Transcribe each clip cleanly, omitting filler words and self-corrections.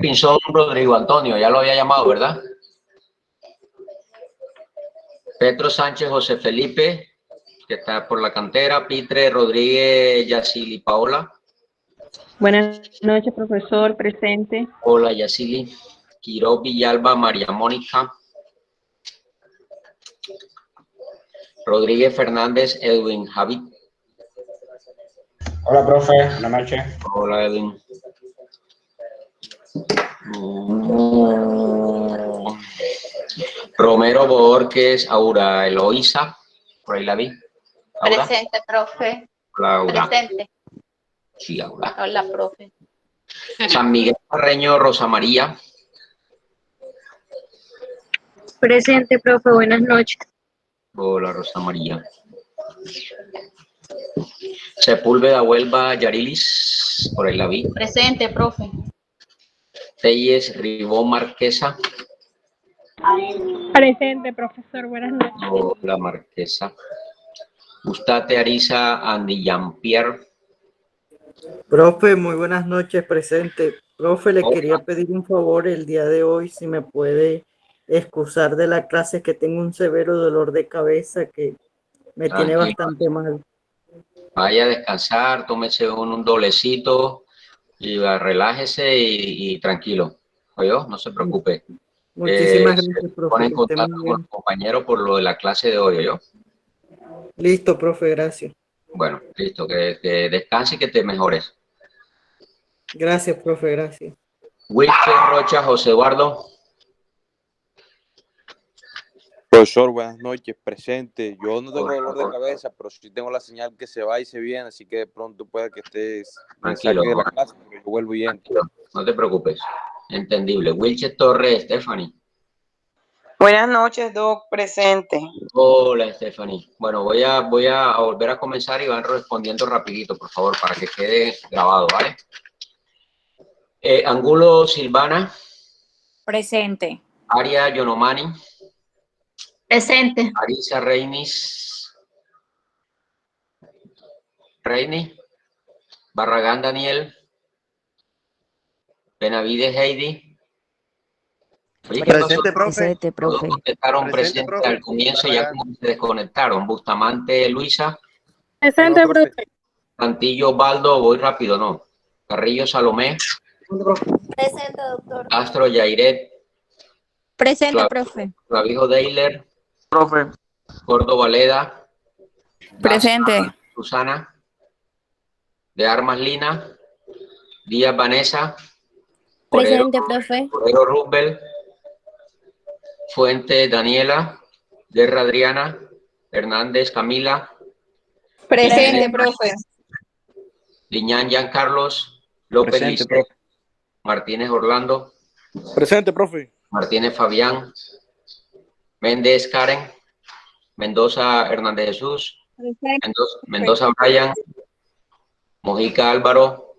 Pinzón Rodrigo Antonio, ya lo había llamado, ¿verdad? Petro Sánchez José Felipe, que está por la cantera. Pitre Rodríguez Yacili Paola. Buenas noches, profesor, presente. Hola, Yacili. Quiroz Villalba María Mónica. Rodríguez Fernández Edwin Javid. Hola, profe. Buenas noches. Hola, Edwin. Romero Borges Aura Eloísa. Por ahí la vi. ¿Aura? Presente, profe. Hola, Aura. Presente. Sí, Aura. Hola, profe. San Miguel Carreño Rosa María. Presente, profe, buenas noches. Hola, Rosa María. Sepúlveda Huelva Yarilis, por ahí la vi. Presente, profe. Telles Ribón Marquesa. Presente, profesor, buenas noches. Hola, Marquesa. Ustate Arisa Andy Jean-Pierre. Profe, muy buenas noches, presente. Profe, le Hola. quería pedir un favor el día de hoy, si me puede excusar de la clase, que tengo un severo dolor de cabeza que me tiene Tranquilo. bastante mal. Vaya a descansar, tómese un dolecito y relájese y tranquilo. ¿Oyó? No se preocupe. Muchísimas Se gracias, profe. pone en Que esté contacto muy con bien. los compañeros por lo de la clase de hoy, ¿oyó? Listo, profe, gracias. Bueno, listo, que descanse y que te mejores. Gracias, profe, gracias. Wilfred Rocha José Eduardo. Profesor, buenas noches, presente. Yo no tengo Hola, dolor de hola. cabeza, pero sí tengo la señal que se va y se viene, así que de pronto puede que estés me Tranquilo, saque de la clase, pero yo vuelvo y entro. tranquilo, no te preocupes. Entendible. Wilcher Torres, Stephanie. Buenas noches, Doc, presente. Hola, Stephanie. Bueno, voy a volver a comenzar y van respondiendo rapidito, por favor, para que quede grabado, ¿vale? Angulo Silvana. Presente. Aria Yonomani. Presente. Arisa Reinis. Reini. Barragán Daniel. Benavides Heidi. Oye, ¿qué Presente, pasó? profe. Presente, Todos profe. contestaron Presente, presente profe. al comienzo, ya Barragán. como se desconectaron. Bustamante Luisa. Presente, No, profe. profe. Cantillo Osvaldo, voy rápido, ¿no? Carrillo Salomé. Presente, doctor. Castro Yairet. Presente, profe. Clavijo Deiler. Profe. Córdoba Leda. Presente. Daza Susana. De Armas Lina. Díaz Vanessa. Presente, profe. Corero Rubel. Fuente Daniela. Guerra Adriana. Hernández Camila. Presente, profe. Liñán Giancarlos. López Presente, Lisset. profe. Martínez Orlando. Presente, profe. Martínez Fabián. Méndez Karen. Mendoza Hernández Jesús. Mendoza Brian. Mojica Álvaro.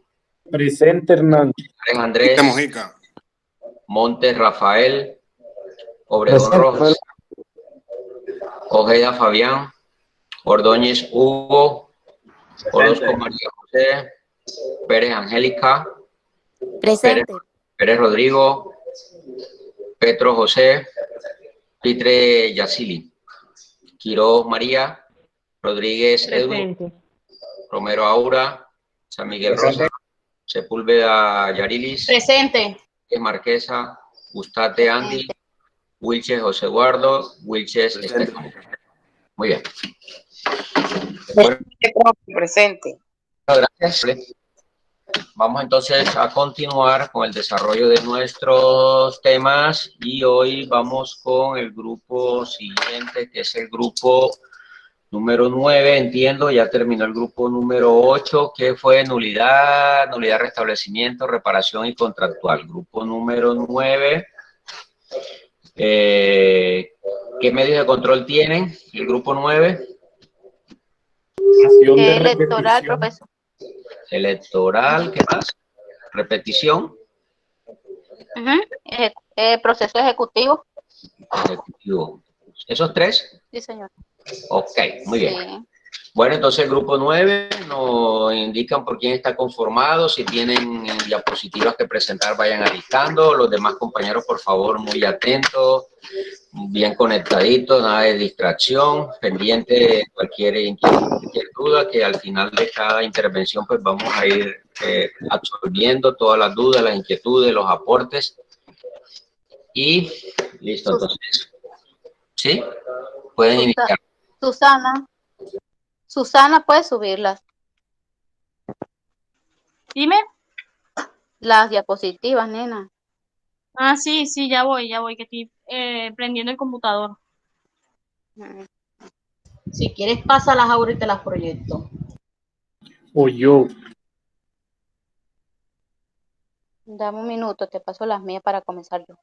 Presente, Hernán. Andrés. Mojica. Montes Rafael. Obregón Rojas. Ojeda Fabián. Ordóñez Hugo. Orozco María José. Pérez Angélica. Presente. Pérez Rodrigo. Petro José. Pitre Yacili. Quiroz María. Rodríguez Edwin. Presente. Romero Aura. San Miguel Rosa. Sepúlveda Yarilis. Presente. Marquesa. Ustate Andy. Wilches José Eduardo. Wilches Estefano. Muy bien. Bueno, Presente. gracias. Vamos entonces a continuar con el desarrollo de nuestros temas y hoy vamos con el grupo siguiente, que es el grupo número 9, entiendo, ya terminó el grupo número 8, que fue nulidad, restablecimiento, reparación y contractual. Grupo número 9. ¿Qué medios de control tienen el grupo 9? Electoral, profesor. Electoral, ¿qué más? Repetición. Proceso ejecutivo. Ejecutivo. ¿Esos tres? Sí, señor. Ok, muy bien. Bueno, entonces el grupo 9 nos indican por quién está conformado. Si tienen diapositivas que presentar, vayan alistando. Los demás compañeros, por favor, muy atentos, bien conectaditos, nada de distracción, pendiente de cualquier inquietud, cualquier duda, que al final de cada intervención pues vamos a ir absorbiendo todas las dudas, las inquietudes, los aportes. Y listo, entonces. ¿Sí? Pueden iniciar. Susana, ¿puedes subirlas? Dime. Las diapositivas, nena. Ah, sí, ya voy, que estoy prendiendo el computador. Si quieres, pásalas ahora y te las proyecto. O yo. Dame un minuto, te paso las mías para comenzar yo.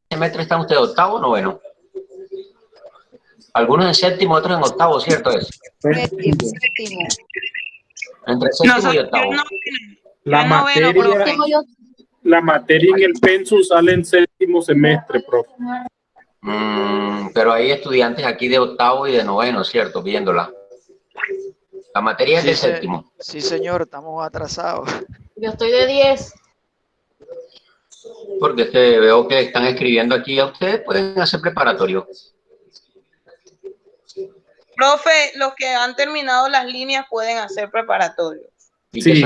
¿Qué semestre están ustedes? ¿Octavo o noveno? Algunos en séptimo, otros en octavo, ¿cierto es? Séptimo. Entre séptimo y octavo. La materia en el pensum sale en séptimo semestre, profe. Pero hay estudiantes aquí de octavo y de noveno, ¿cierto? Viéndola. La materia es de séptimo. Sí, señor, estamos atrasados. Yo estoy de 10. Porque es que veo que están escribiendo aquí. A ustedes pueden hacer preparatorio. Profe, los que han terminado las líneas pueden hacer preparatorio. Sí,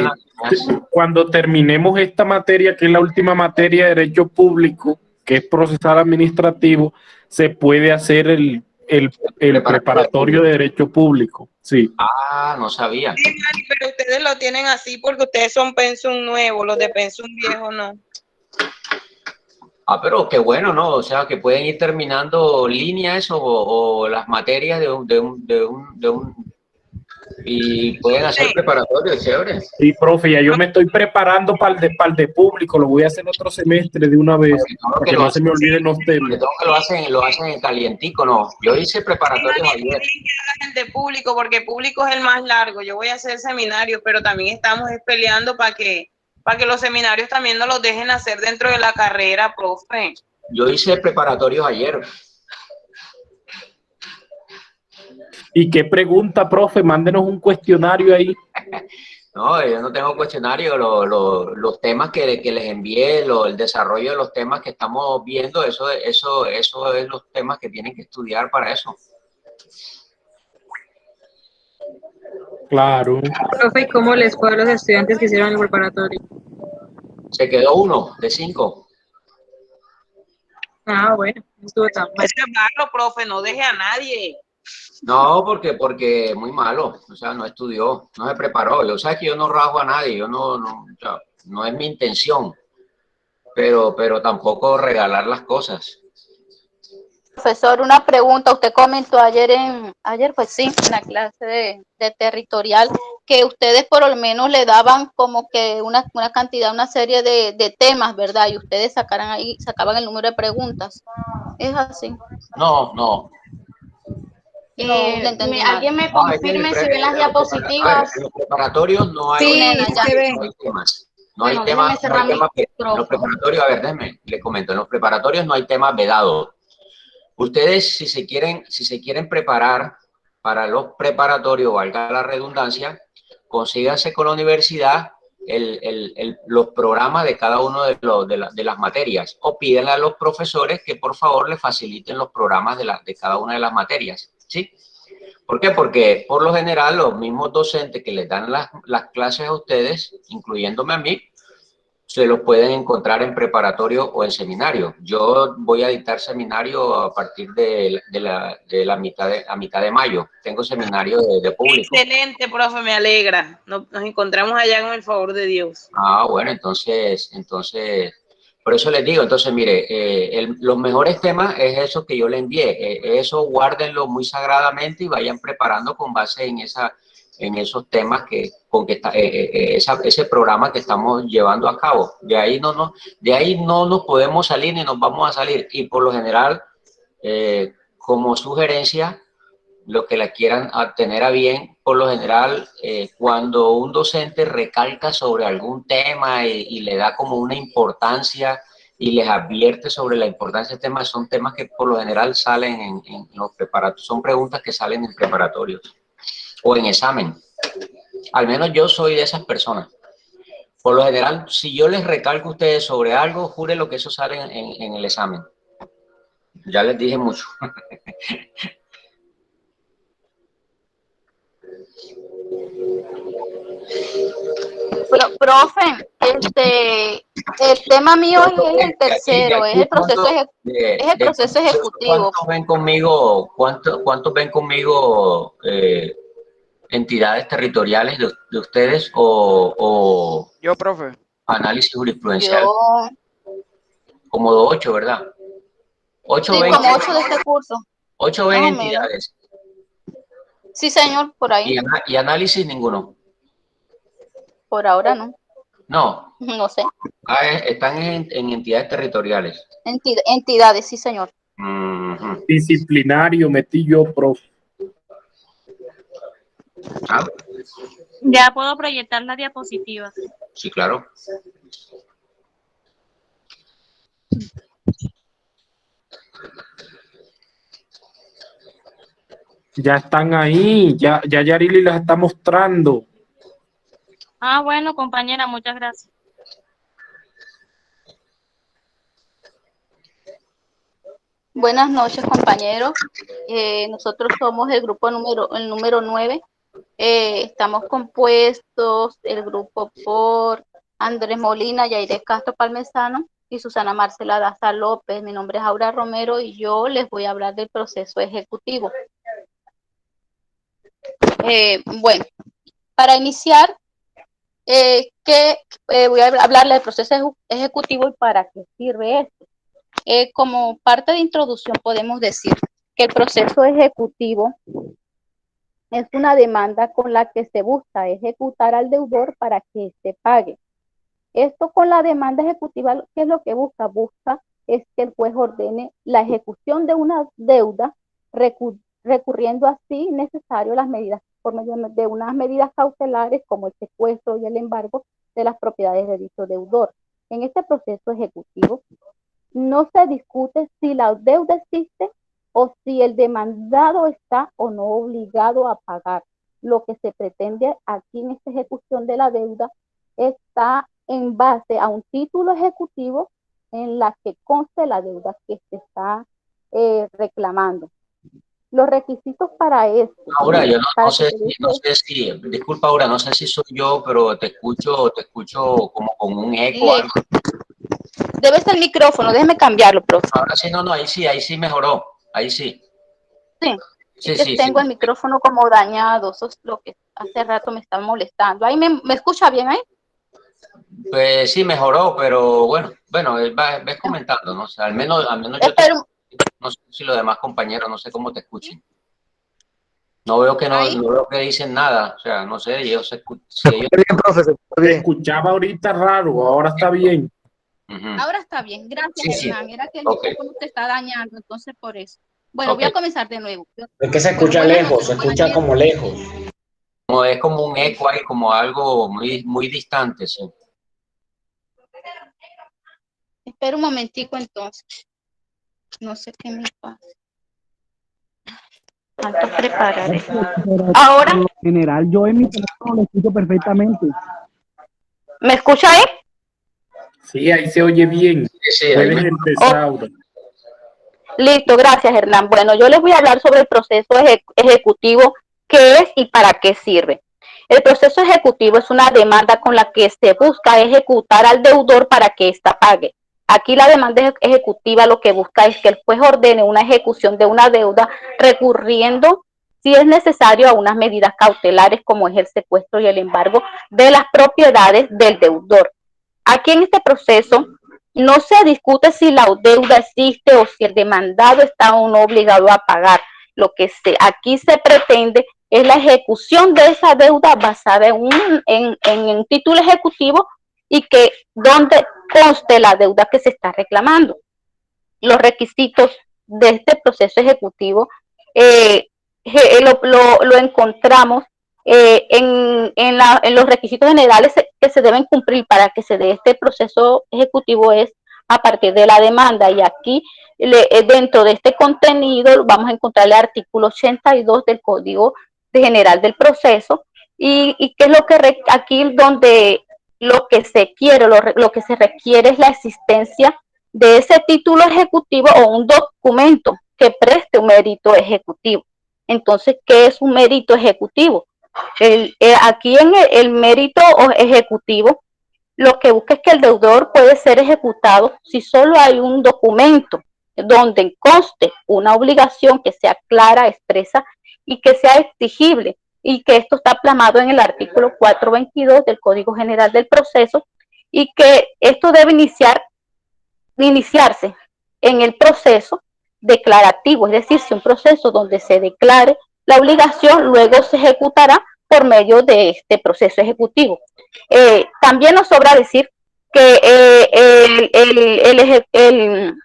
cuando terminemos esta materia, que es la última materia de Derecho Público, que es procesal administrativo, se puede hacer el preparatorio de Derecho Público. Sí. Ah, no sabía. Sí, pero ustedes lo tienen así porque ustedes son pensum nuevo, los de pensum viejo no. Ah, pero qué bueno, ¿no? O sea, que pueden ir terminando líneas o las materias de un y pueden hacer preparatorio, chévere. Sí, profe, ya yo me estoy preparando para el de público, lo voy a hacer otro semestre de una vez, para que no se me olviden los temas. Que lo hacen en calientico, no. Yo hice preparatorio ayer. El de público, porque público es el más largo. Yo voy a hacer seminarios, pero también estamos peleando para que los seminarios también nos los dejen hacer dentro de la carrera, profe. Yo hice preparatorios ayer. ¿Y qué pregunta, profe? Mándenos un cuestionario ahí. No, yo no tengo cuestionario. Los temas que les envié, el desarrollo de los temas que estamos viendo, eso es los temas que tienen que estudiar para eso. Claro. Profe, ¿cómo les fue a los estudiantes que hicieron el preparatorio? Se quedó 1 de 5. Ah, bueno, no estuvo tan mal. Es que malo, profe, no deje a nadie. No, porque muy malo, o sea, no estudió, no se preparó. Yo sé que yo no rajo a nadie, yo no es mi intención, pero tampoco regalar las cosas. Profesor, una pregunta. Usted comentó ayer pues sí, en la clase de territorial, que ustedes por lo menos le daban como que una cantidad, una serie de temas, ¿verdad? Y ustedes sacaban el número de preguntas. ¿Es así? No. ¿Alguien me confirme si ven las diapositivas? En los preparatorios no hay, temas. No hay temas. En los preparatorios, a ver, le comento, en los preparatorios no hay temas vedados. Ustedes, si se quieren preparar para los preparatorios, valga la redundancia, consíganse con la universidad los programas de cada uno de las materias, o pídenle a los profesores que por favor les faciliten los programas de cada una de las materias, ¿sí? ¿Por qué? Porque por lo general los mismos docentes que les dan las clases a ustedes, incluyéndome a mí, se los pueden encontrar en preparatorio o en seminario. Yo voy a dictar seminario a partir de la mitad de mayo. Tengo seminario de público. Excelente, profe, me alegra. Nos encontramos allá con el favor de Dios. Ah, bueno, entonces, por eso les digo, entonces, mire, los mejores temas es eso que yo le envié. Eso guárdenlo muy sagradamente y vayan preparando con base en esos temas ese programa que estamos llevando a cabo. De ahí no nos podemos salir ni nos vamos a salir. Y por lo general, como sugerencia, lo que la quieran tener a bien. Por lo general, cuando un docente recalca sobre algún tema y le da como una importancia y les advierte sobre la importancia del tema, son temas que por lo general salen en los preparatorios, son preguntas que salen en preparatorios o en examen. Al menos yo soy de esas personas. Por lo general, si yo les recalco a ustedes sobre algo, jure lo que eso sale en el examen. Ya les dije mucho. Profe, el tema mío es el tercero, es el proceso ejecutivo. ¿Cuántos ven conmigo entidades territoriales de ustedes o Yo, profe. análisis jurisprudencial? Yo. Como 8, ¿verdad? 8 sí, ven, como 8 de este curso. 8 ven entidades. Sí, señor, por ahí. ¿Y análisis ninguno? Por ahora no. No. No sé. Están en entidades territoriales. Entidades, sí, señor. Disciplinario metí yo, profe. Ya puedo proyectar las diapositivas. Sí, claro. Ya están ahí, ya Yarili las está mostrando. Ah, bueno, compañera, muchas gracias. Buenas noches, compañeros. Nosotros somos el grupo número 9. Estamos compuestos el grupo por Andrés Molina, Yaire Castro Palmesano y Susana Marcela Daza López. Mi nombre es Aura Romero y yo les voy a hablar del proceso ejecutivo. Bueno, para iniciar, voy a hablarle del proceso ejecutivo y para qué sirve esto. Como parte de introducción podemos decir que el proceso ejecutivo es una demanda con la que se busca ejecutar al deudor para que se pague. Esto con la demanda ejecutiva, ¿qué es lo que busca? Busca es que el juez ordene la ejecución de una deuda, recurriendo así necesario las medidas por medio de unas medidas cautelares como el secuestro y el embargo de las propiedades de dicho deudor. En este proceso ejecutivo no se discute si la deuda existe o si el demandado está o no obligado a pagar. Lo que se pretende aquí en esta ejecución de la deuda está en base a un título ejecutivo en la que conste la deuda que se está reclamando. Los requisitos para esto. Ahora, yo no sé si, disculpa ahora, no sé si soy yo, pero te escucho como con un eco. Debe ser el micrófono, déjeme cambiarlo, profe. Ahora sí, no, ahí sí mejoró, ahí sí. Sí, tengo el micrófono como dañado, eso es lo que hace rato me está molestando. ¿Ahí me escucha bien ahí? Pues sí, mejoró, pero bueno, ves comentando, ¿no? O sea, al menos yo no sé si los demás compañeros, no sé cómo te escuchen. No veo que dicen nada, o sea, no sé, ellos se escuchan. Te escuchaba ahorita raro, ahora está bien. Ahora está bien, gracias, Hernán. Era que el micrófono te está dañando, entonces por eso. Bueno, voy a comenzar de nuevo. Es que se escucha lejos, se escucha como lejos. Es como un eco ahí, como algo muy distante, sí. Espera un momentico entonces. No sé qué me pasa. Falta preparar. Ahora. En general, yo en mi teléfono lo escucho perfectamente. ¿Me escucha ahí? Sí, ahí se oye bien. Puedes empezar ahora. Listo, gracias, Hernán. Bueno, yo les voy a hablar sobre el proceso ejecutivo, qué es y para qué sirve. El proceso ejecutivo es una demanda con la que se busca ejecutar al deudor para que ésta pague. Aquí la demanda ejecutiva lo que busca es que el juez ordene una ejecución de una deuda recurriendo, si es necesario, a unas medidas cautelares como es el secuestro y el embargo de las propiedades del deudor. Aquí en este proceso no se discute si la deuda existe o si el demandado está o no obligado a pagar. Lo que aquí se pretende es la ejecución de esa deuda basada en un título ejecutivo y que donde conste la deuda que se está reclamando. Los requisitos de este proceso ejecutivo lo encontramos en los requisitos generales que se deben cumplir para que se dé este proceso ejecutivo es a partir de la demanda, y aquí dentro de este contenido vamos a encontrar el artículo 82 del Código General del Proceso, y qué es lo que aquí donde lo que se quiere, lo que se requiere es la existencia de ese título ejecutivo o un documento que preste un mérito ejecutivo. Entonces, ¿qué es un mérito ejecutivo? Aquí en el mérito ejecutivo, lo que busca es que el deudor puede ser ejecutado si solo hay un documento donde conste una obligación que sea clara, expresa y que sea exigible, y que esto está plasmado en el artículo 422 del Código General del Proceso, y que esto debe iniciarse en el proceso declarativo, es decir, si un proceso donde se declare la obligación luego se ejecutará por medio de este proceso ejecutivo. También nos sobra decir que en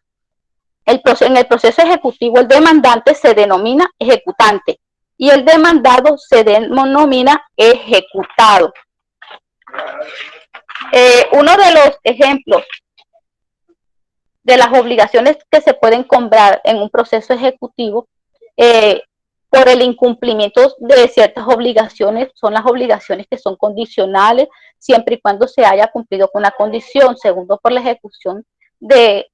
el proceso ejecutivo el demandante se denomina ejecutante y el demandado se denomina ejecutado. Uno de los ejemplos de las obligaciones que se pueden cobrar en un proceso ejecutivo por el incumplimiento de ciertas obligaciones son las obligaciones que son condicionales, siempre y cuando se haya cumplido con la condición. Segundo, por la ejecución de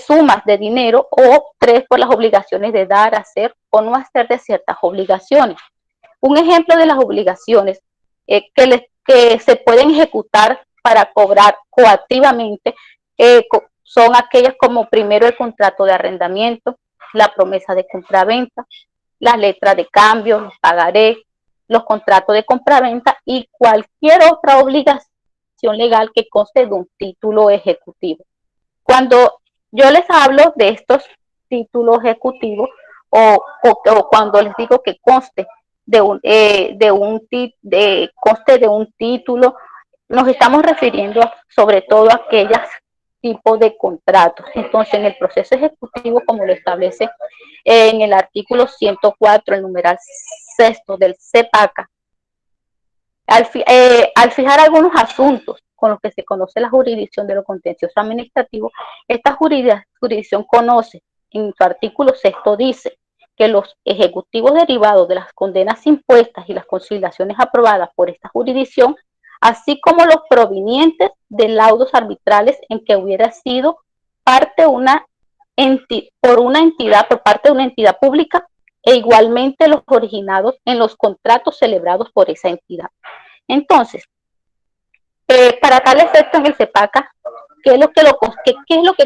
sumas de dinero, o tres, por las obligaciones de dar, hacer o no hacer de ciertas obligaciones. Un ejemplo de las obligaciones que se pueden ejecutar para cobrar coactivamente son aquellas como primero el contrato de arrendamiento, la promesa de compraventa, las letras de cambio, los pagarés, los contratos de compraventa y cualquier otra obligación legal que conste de un título ejecutivo. Cuando yo les hablo de estos títulos ejecutivos o cuando les digo que conste de un título, nos estamos refiriendo sobre todo a aquellas tipos de contratos. Entonces, en el proceso ejecutivo, como lo establece en el artículo 104, el numeral 6 del CEPACA, al fijar algunos asuntos con los que se conoce la jurisdicción de lo contencioso administrativo, esta jurisdicción conoce, en su artículo 6 dice que los ejecutivos derivados de las condenas impuestas y las conciliaciones aprobadas por esta jurisdicción, así como los provenientes de laudos arbitrales en que hubiera sido parte por parte de una entidad pública, e igualmente los originados en los contratos celebrados por esa entidad. Entonces, para tal efecto en el CEPACA, ¿qué es lo que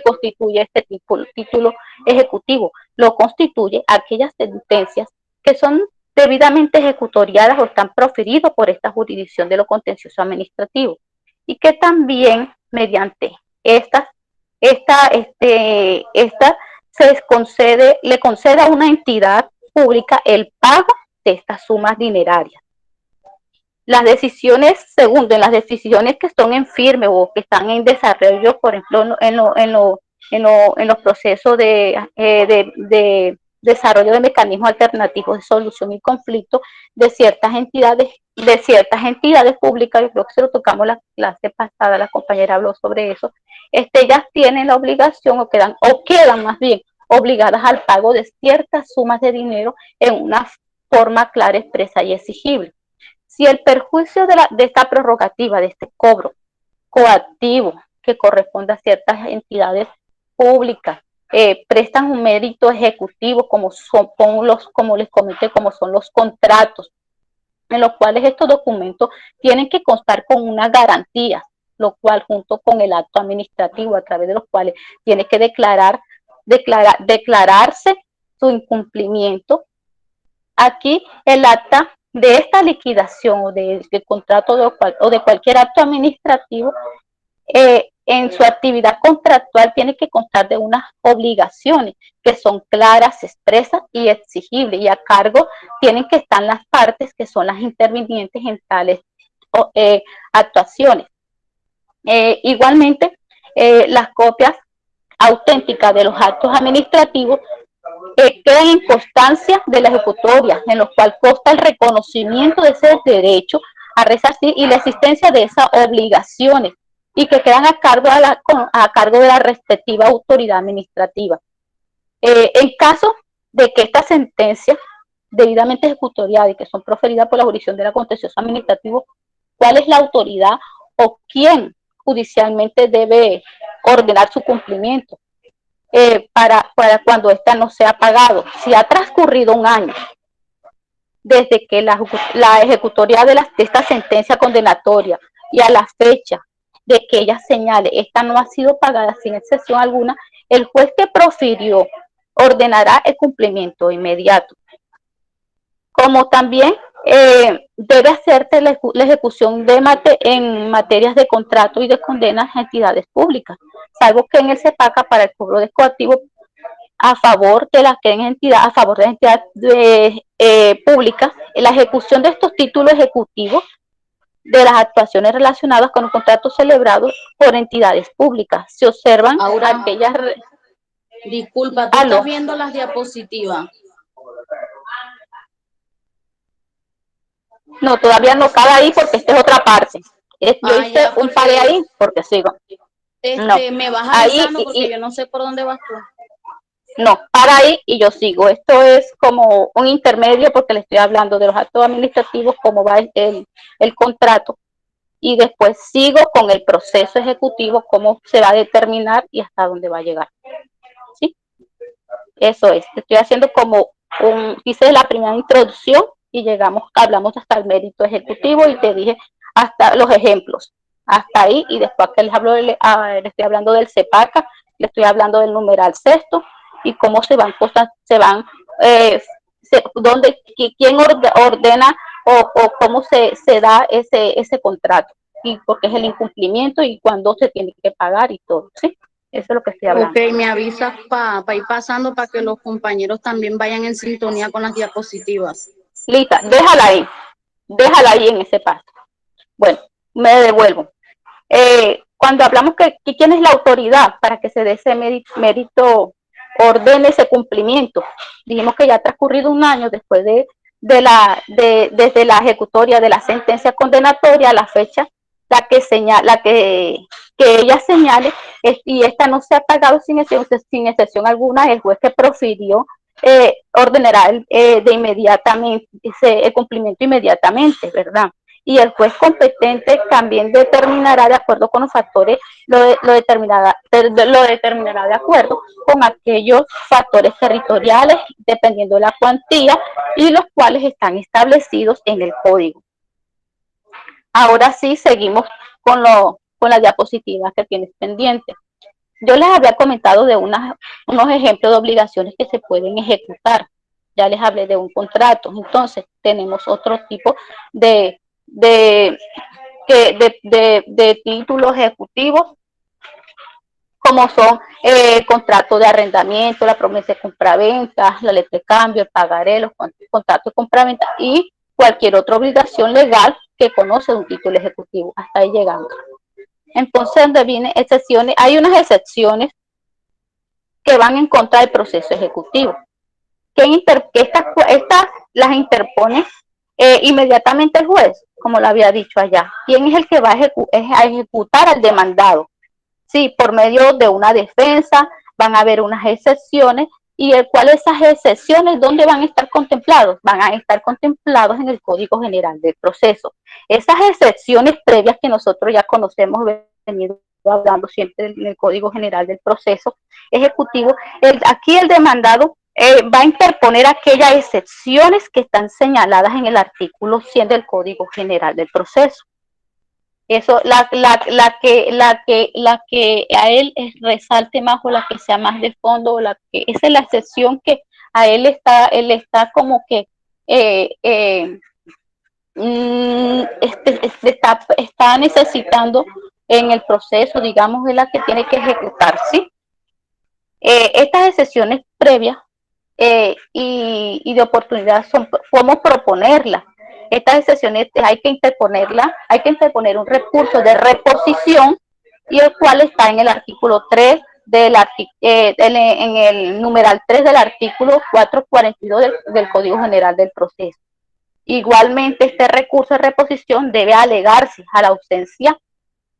constituye este título ejecutivo? Lo constituye aquellas sentencias que son debidamente ejecutoriadas o están proferidas por esta jurisdicción de lo contencioso administrativo, y que también mediante esta le concede a una entidad pública el pago de estas sumas dinerarias. Las decisiones, segundo, en las decisiones que están en firme o que están en desarrollo, por ejemplo, en los procesos de desarrollo de mecanismos alternativos de solución y conflicto de ciertas entidades públicas, yo creo que se lo tocamos la clase pasada, la compañera habló sobre eso, ellas tienen la obligación o quedan más bien obligadas al pago de ciertas sumas de dinero en una forma clara, expresa y exigible. Si el perjuicio de esta prerrogativa, de este cobro coactivo que corresponde a ciertas entidades públicas, prestan un mérito ejecutivo como les comenté, como son los contratos, en los cuales estos documentos tienen que constar con una garantía, lo cual junto con el acto administrativo a través de los cuales tiene que declararse su incumplimiento. Aquí el acta de esta liquidación o de contrato o de cualquier acto administrativo en su actividad contractual tiene que constar de unas obligaciones que son claras, expresas y exigibles, y a cargo tienen que estar las partes que son las intervinientes en tales actuaciones. Igualmente, las copias auténticas de los actos administrativos quedan en constancia de la ejecutoria, en los cuales consta el reconocimiento de ese derecho a resarcir y la existencia de esas obligaciones, y que quedan a cargo de la respectiva autoridad administrativa. En caso de que esta sentencia debidamente ejecutoriada y que son proferidas por la jurisdicción del contencioso administrativo, ¿cuál es la autoridad o quién judicialmente debe ordenar su cumplimiento para cuando ésta no sea pagado? Si ha transcurrido un año desde que la ejecutoria de esta sentencia condenatoria y a la fecha de que ella señale esta no ha sido pagada sin excepción alguna, el juez que profirió ordenará el cumplimiento inmediato. Como también debe hacerse la ejecución en materias de contrato y de condenas a entidades públicas, salvo que en el CEPACA para el cobro de coactivo a favor de las entidades públicas, la ejecución de estos títulos ejecutivos de las actuaciones relacionadas con un contrato celebrado por entidades públicas. Se observan aquellas... Disculpa, ¿tú estás viendo las diapositivas? No, todavía no cabe ahí porque esta es otra parte. Yo hice un pare ahí porque sigo. No. Me vas avisando porque yo no sé por dónde vas tú. No, para ahí y yo sigo. Esto es como un intermedio porque le estoy hablando de los actos administrativos, cómo va el contrato, y después sigo con el proceso ejecutivo, cómo se va a determinar y hasta dónde va a llegar. ¿Sí? Eso es. Estoy haciendo como hice la primera introducción y hablamos hasta el mérito ejecutivo y te dije hasta los ejemplos. Hasta ahí, y después que le estoy hablando del CEPACA, le estoy hablando del numeral sexto y cómo quién ordena o cómo se da ese contrato, y porque es el incumplimiento y cuándo se tiene que pagar y todo, ¿sí? Eso es lo que estoy hablando. Ok, me avisas para ir pasando para que los compañeros también vayan en sintonía con las diapositivas. Lita, déjala ahí en ese paso. Bueno, me devuelvo. Cuando hablamos que quién es la autoridad para que se dé ese mérito, ordene ese cumplimiento, dijimos que ya ha transcurrido un año después desde la ejecutoria de la sentencia condenatoria a la fecha que ella señale, y esta no se ha pagado sin excepción alguna. El juez que profirió ordenará el cumplimiento inmediatamente, ¿verdad? Y el juez competente también determinará, de acuerdo con los factores, lo determinará de acuerdo con aquellos factores territoriales, dependiendo de la cuantía, y los cuales están establecidos en el código. Ahora sí, seguimos con las diapositivas que tienes pendientes. Yo les había comentado de unos ejemplos de obligaciones que se pueden ejecutar. Ya les hablé de un contrato. Entonces, tenemos otro tipo de títulos ejecutivos, como son contrato de arrendamiento, la promesa de compraventa, la letra de cambio, el pagaré, los contratos de compraventa y cualquier otra obligación legal que conoce un título ejecutivo. Hasta ahí llegando. Entonces, donde vienen excepciones, hay unas excepciones que van en contra del proceso ejecutivo. Estas las interpone inmediatamente el juez, como lo había dicho allá. ¿Quién es el que va a ejecutar al demandado? Sí, por medio de una defensa van a haber unas excepciones, y el cual esas excepciones, ¿dónde van a estar contemplados? Van a estar contemplados en el Código General del Proceso. Esas excepciones previas que nosotros ya conocemos, venido hablando siempre en el Código General del Proceso Ejecutivo, aquí el demandado va a interponer aquellas excepciones que están señaladas en el artículo 100 del Código General del Proceso. Eso, la que a él resalte más, o la que sea más de fondo, o esa es la excepción que a él está como que está necesitando en el proceso, digamos, es la que tiene que ejecutar, ¿sí? Estas excepciones previas y de oportunidad son cómo proponerlas. Estas excepciones hay que interponer un recurso de reposición, y el cual está en el artículo 3 en el numeral 3 del artículo 442 del Código General del Proceso. Igualmente, este recurso de reposición debe alegarse a la ausencia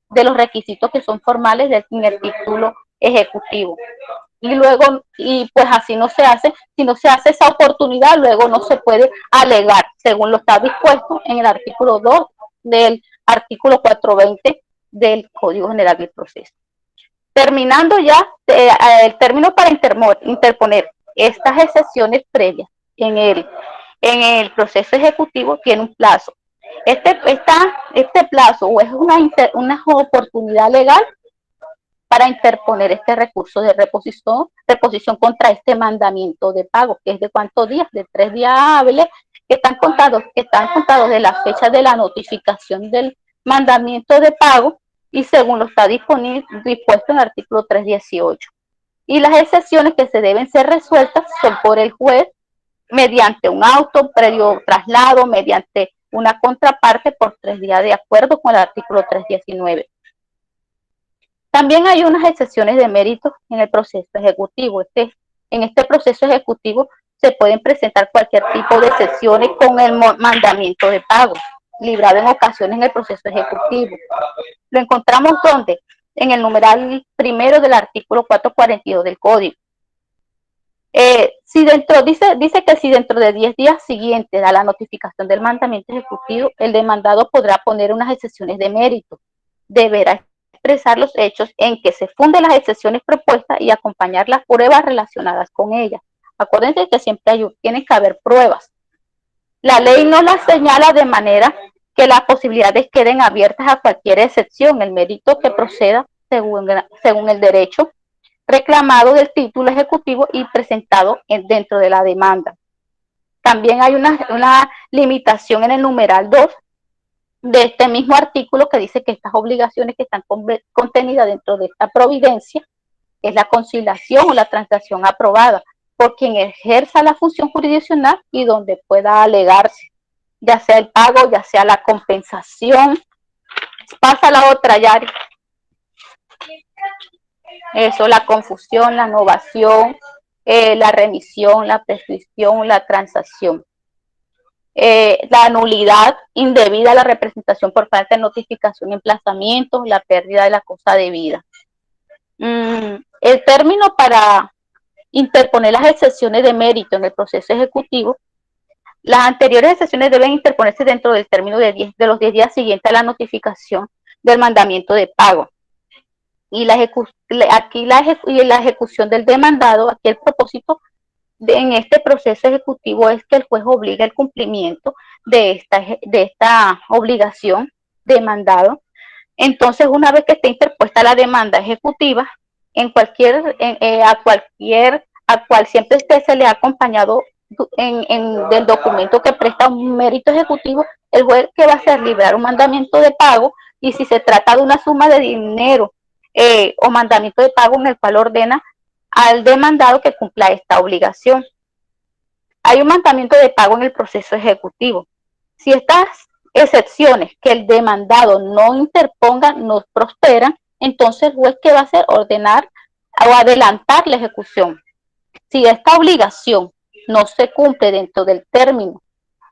de los requisitos que son formales del título ejecutivo. Y luego, pues así no se hace, si no se hace esa oportunidad, luego no se puede alegar, según lo está dispuesto en el artículo 2 del artículo 420 del Código General del Proceso. Terminando ya, el término para interponer estas excepciones previas en el proceso ejecutivo tiene un plazo. Este plazo o es una oportunidad legal para interponer este recurso de reposición contra este mandamiento de pago, que es de ¿cuántos días? De 3 días hábiles, que están contados de la fecha de la notificación del mandamiento de pago y según lo está dispuesto en el artículo 318. Y las excepciones que se deben ser resueltas son por el juez mediante un auto, previo traslado, mediante una contraparte por 3 días, de acuerdo con el artículo 319. También hay unas excepciones de mérito en el proceso ejecutivo. En este proceso ejecutivo se pueden presentar cualquier tipo de excepciones con el mandamiento de pago, librado en ocasiones en el proceso ejecutivo. Lo encontramos ¿dónde? En el numeral 1 del artículo 442 del Código. Dice que si dentro de 10 días siguientes a la notificación del mandamiento ejecutivo, el demandado podrá poner unas excepciones de mérito. Deberá expresar los hechos en que se funden las excepciones propuestas y acompañar las pruebas relacionadas con ellas. Acuérdense que siempre tiene que haber pruebas. La ley no las señala de manera que las posibilidades queden abiertas a cualquier excepción. El mérito que proceda según el derecho reclamado del título ejecutivo y presentado dentro de la demanda. También hay una limitación en el numeral 2 de este mismo artículo que dice que estas obligaciones que están contenidas dentro de esta providencia es la conciliación o la transacción aprobada por quien ejerza la función jurisdiccional y donde pueda alegarse, ya sea el pago, ya sea la compensación. Pasa la otra, Yari. Eso, la confusión, la novación, la remisión, la prescripción, la transacción. La nulidad indebida, la representación por falta de notificación, emplazamiento, la pérdida de la cosa debida. El término para interponer las excepciones de mérito en el proceso ejecutivo, las anteriores excepciones deben interponerse dentro del término de los 10 días siguientes a la notificación del mandamiento de pago. Y la ejecución del demandado, aquí el propósito en este proceso ejecutivo es que el juez obliga el cumplimiento de esta obligación demandado. Entonces, una vez que esté interpuesta la demanda ejecutiva, a cual siempre se le ha acompañado del documento que presta un mérito ejecutivo, el juez que va a hacer librar un mandamiento de pago, y si se trata de una suma de dinero o mandamiento de pago en el cual ordena al demandado que cumpla esta obligación. Hay un mandamiento de pago en el proceso ejecutivo. Si estas excepciones que el demandado no interponga no prosperan, entonces el juez ¿qué va a hacer? Ordenar o adelantar la ejecución. Si esta obligación no se cumple dentro del término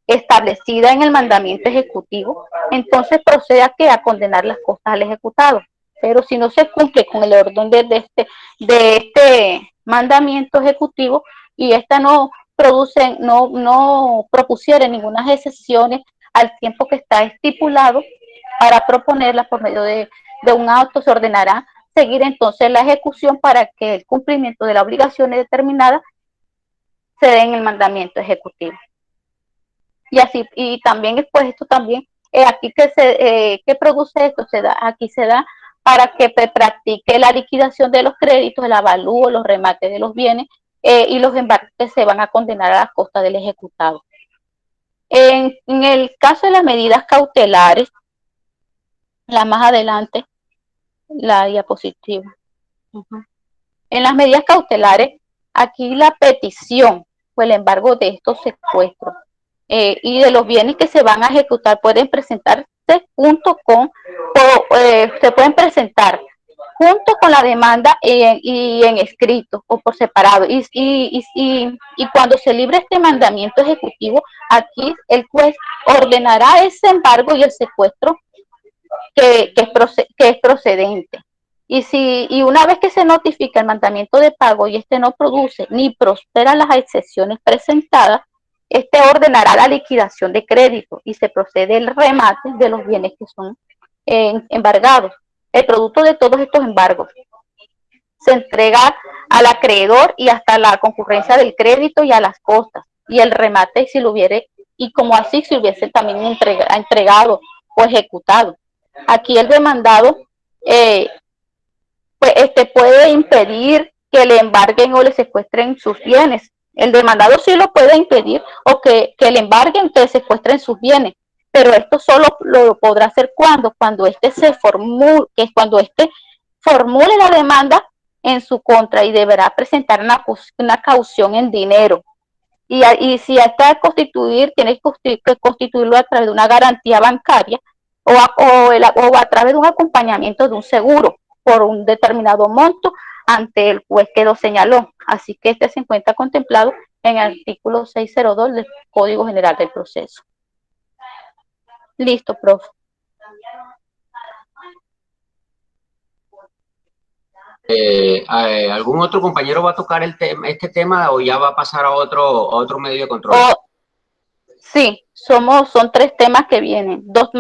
establecida en el mandamiento ejecutivo, entonces procede a condenar las cosas al ejecutado. Pero si no se cumple con el orden de este mandamiento ejecutivo y esta no propusiera ninguna excepciones al tiempo que está estipulado para proponerla por medio de un auto, se ordenará seguir entonces la ejecución para que el cumplimiento de las obligaciones determinadas se dé en el mandamiento ejecutivo. Y así, y también después esto también, aquí que produce esto, aquí se da para que practique la liquidación de los créditos, el avalúo, los remates de los bienes y los embarques que se van a condenar a la costa del ejecutado. En el caso de las medidas cautelares, la más adelante, la diapositiva. En las medidas cautelares, aquí la petición o el embargo de estos secuestros y de los bienes que se van a ejecutar pueden presentarse junto con, se pueden presentar junto con la demanda y en escrito o por separado. Y cuando se libre este mandamiento ejecutivo, aquí el juez ordenará ese embargo y el secuestro que es procedente. Y una vez que se notifica el mandamiento de pago y este no produce ni prospera las excepciones presentadas, este ordenará la liquidación de crédito y se procede el remate de los bienes que son embargados. El producto de todos estos embargos se entrega al acreedor y hasta la concurrencia del crédito y a las costas, y el remate si lo hubiere, y como así se hubiese también entregado o ejecutado. Aquí el demandado puede impedir que le embarguen o le secuestren sus bienes. El demandado sí lo puede impedir o que le embarguen, que le secuestren sus bienes, pero esto solo lo podrá hacer cuando éste formule la demanda en su contra y deberá presentar una caución en dinero. Y si está a constituir, tiene que constituirlo a través de una garantía bancaria o a través de un acompañamiento de un seguro por un determinado monto ante el juez que lo señaló. Así que este se encuentra contemplado en el artículo 602 del Código General del Proceso. Listo, profe. ¿Algún otro compañero va a tocar este tema o ya va a pasar a otro medio de control? Sí, son 3 temas que vienen, dos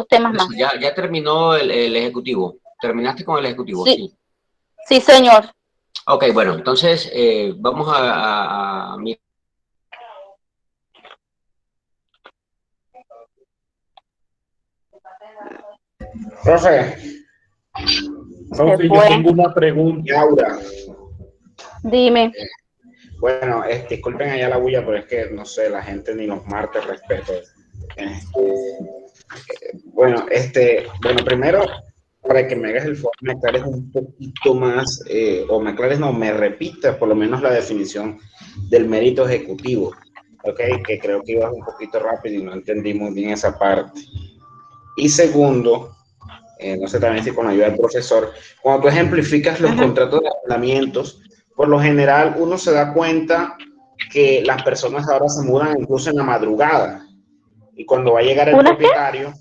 temas más. Ya terminó el ejecutivo. ¿Terminaste con el ejecutivo? Sí. Sí, señor. Ok, bueno, entonces vamos a mirar. Profe, yo tengo una pregunta. Laura. Dime. Bueno, disculpen allá la bulla, pero es que no sé, la gente ni los martes respeto. Bueno, primero, para que me hagas el favor, me aclares un poquito más, me repitas por lo menos la definición del mérito ejecutivo, ¿ok? Que creo que ibas un poquito rápido y no entendí muy bien esa parte. Y segundo, no sé también si con la ayuda del profesor, cuando tú ejemplificas los contratos de arrendamientos, por lo general uno se da cuenta que las personas ahora se mudan incluso en la madrugada. Y cuando va a llegar el propietario,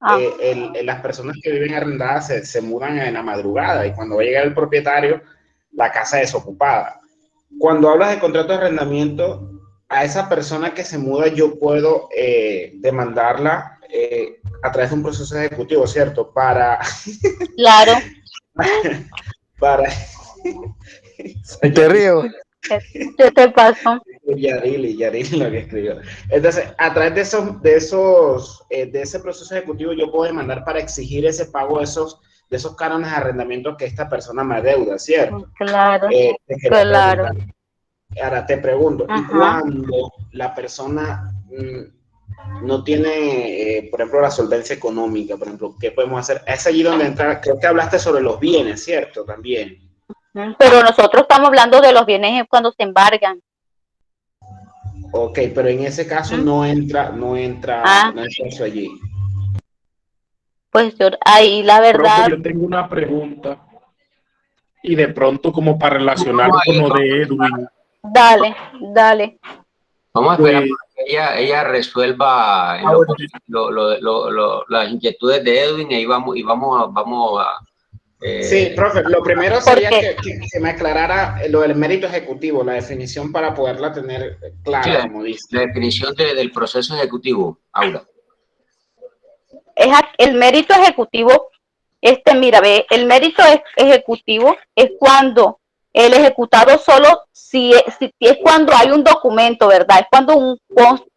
las personas que viven arrendadas se mudan en la madrugada. Y cuando va a llegar el propietario, la casa es desocupada. Cuando hablas de contrato de arrendamiento, a esa persona que se muda yo puedo demandarla a través de un proceso ejecutivo, ¿cierto? Claro. Te río. ¿Qué te pasó? Yarili lo que escribió. Entonces, a través de ese proceso ejecutivo yo puedo demandar para exigir ese pago de esos cánones de arrendamiento que esta persona me adeuda, ¿cierto? Claro, claro. Ahora te pregunto, ¿y cuando la persona no tiene, por ejemplo, la solvencia económica, por ejemplo, qué podemos hacer? Es allí donde entra, creo que hablaste sobre los bienes, ¿cierto? También. Pero nosotros estamos hablando de los bienes cuando se embargan. Ok, pero en ese caso no entra eso allí. Pues ahí la verdad. Profe, yo tengo una pregunta y de pronto como para relacionar con lo de Edwin. Dale. Vamos a esperar que ella resuelva las inquietudes de Edwin y vamos a sí, profe, lo primero sería que me aclarara lo del mérito ejecutivo, la definición para poderla tener clara, como dice. La definición del proceso ejecutivo, Aura. El mérito ejecutivo, el mérito ejecutivo es cuando el ejecutado solo, si es cuando hay un documento, ¿verdad? Es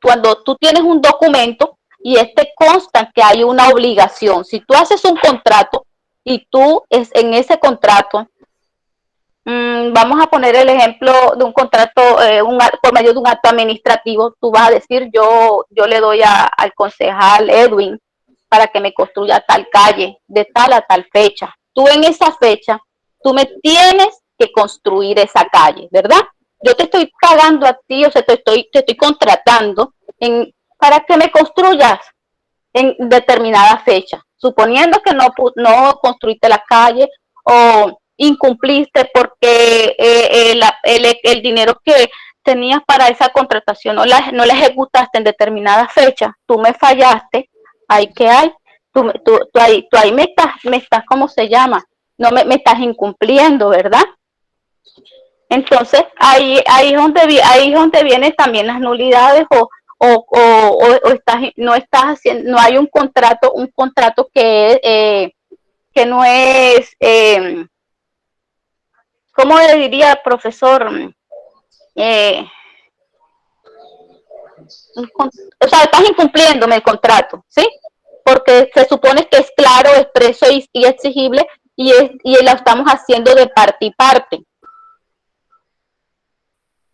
cuando tú tienes un documento y consta que hay una obligación. Si tú haces un contrato, y tú en ese contrato, vamos a poner el ejemplo de un contrato por medio de un acto administrativo, tú vas a decir, yo le doy al concejal Edwin para que me construya tal calle, de tal a tal fecha. Tú en esa fecha, tú me tienes que construir esa calle, ¿verdad? Yo te estoy pagando a ti, o sea, te estoy contratando para que me construyas en determinada fecha. suponiendo que no construiste la calle o incumpliste porque el dinero que tenías para esa contratación no la ejecutaste en determinada fecha, tú me fallaste, ahí que hay, tú ahí me estás, ¿cómo se llama? No me estás incumpliendo, ¿verdad? Entonces ahí es donde vienen también las nulidades no hay un contrato que no es, ¿cómo le diría, profesor? O sea, estás incumpliéndome el contrato, ¿sí? Porque se supone que es claro, expreso y exigible y lo estamos haciendo de parte y parte.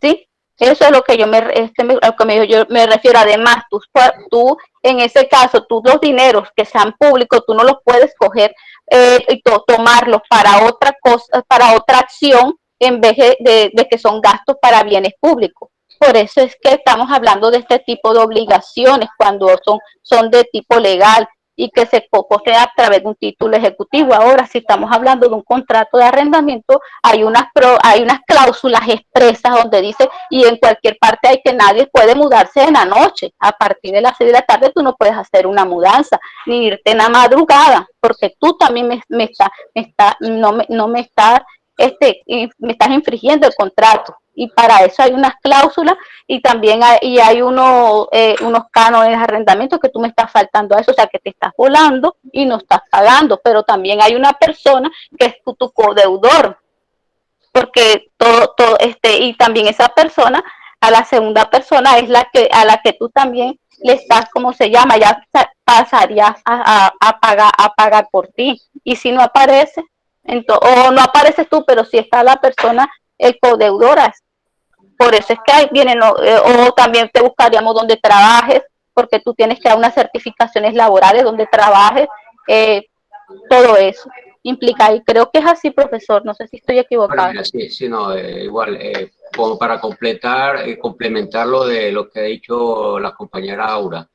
¿Sí? Eso es lo que yo me refiero. Además, tú en ese caso, tú los dineros que sean públicos, tú no los puedes coger y tomarlos para otra cosa, para otra acción, en vez de que son gastos para bienes públicos. Por eso es que estamos hablando de este tipo de obligaciones cuando son de tipo legal y que se posee a través de un título ejecutivo. Ahora, si estamos hablando de un contrato de arrendamiento, hay unas cláusulas expresas donde dice, y en cualquier parte hay que nadie puede mudarse en la noche. A partir de las 6 de la tarde tú no puedes hacer una mudanza, ni irte en la madrugada, porque tú también me estás infringiendo el contrato. Y para eso hay unas cláusulas y también hay unos cánones de arrendamiento que tú me estás faltando a eso, o sea que te estás volando y no estás pagando, pero también hay una persona que es tu codeudor, porque y también esa persona, a la segunda persona es a la que tú también le estás, ¿cómo se llama? Ya pasarías a pagar por ti. Y si no aparece, o no apareces tú, pero si está la persona, el codeudor. Por eso es que ahí vienen, o también te buscaríamos donde trabajes, porque tú tienes que dar unas certificaciones laborales donde trabajes, todo eso implica, y creo que es así, profesor, no sé si estoy equivocado. Bueno, sí, no, igual, como para complementar lo de lo que ha dicho la compañera Aura,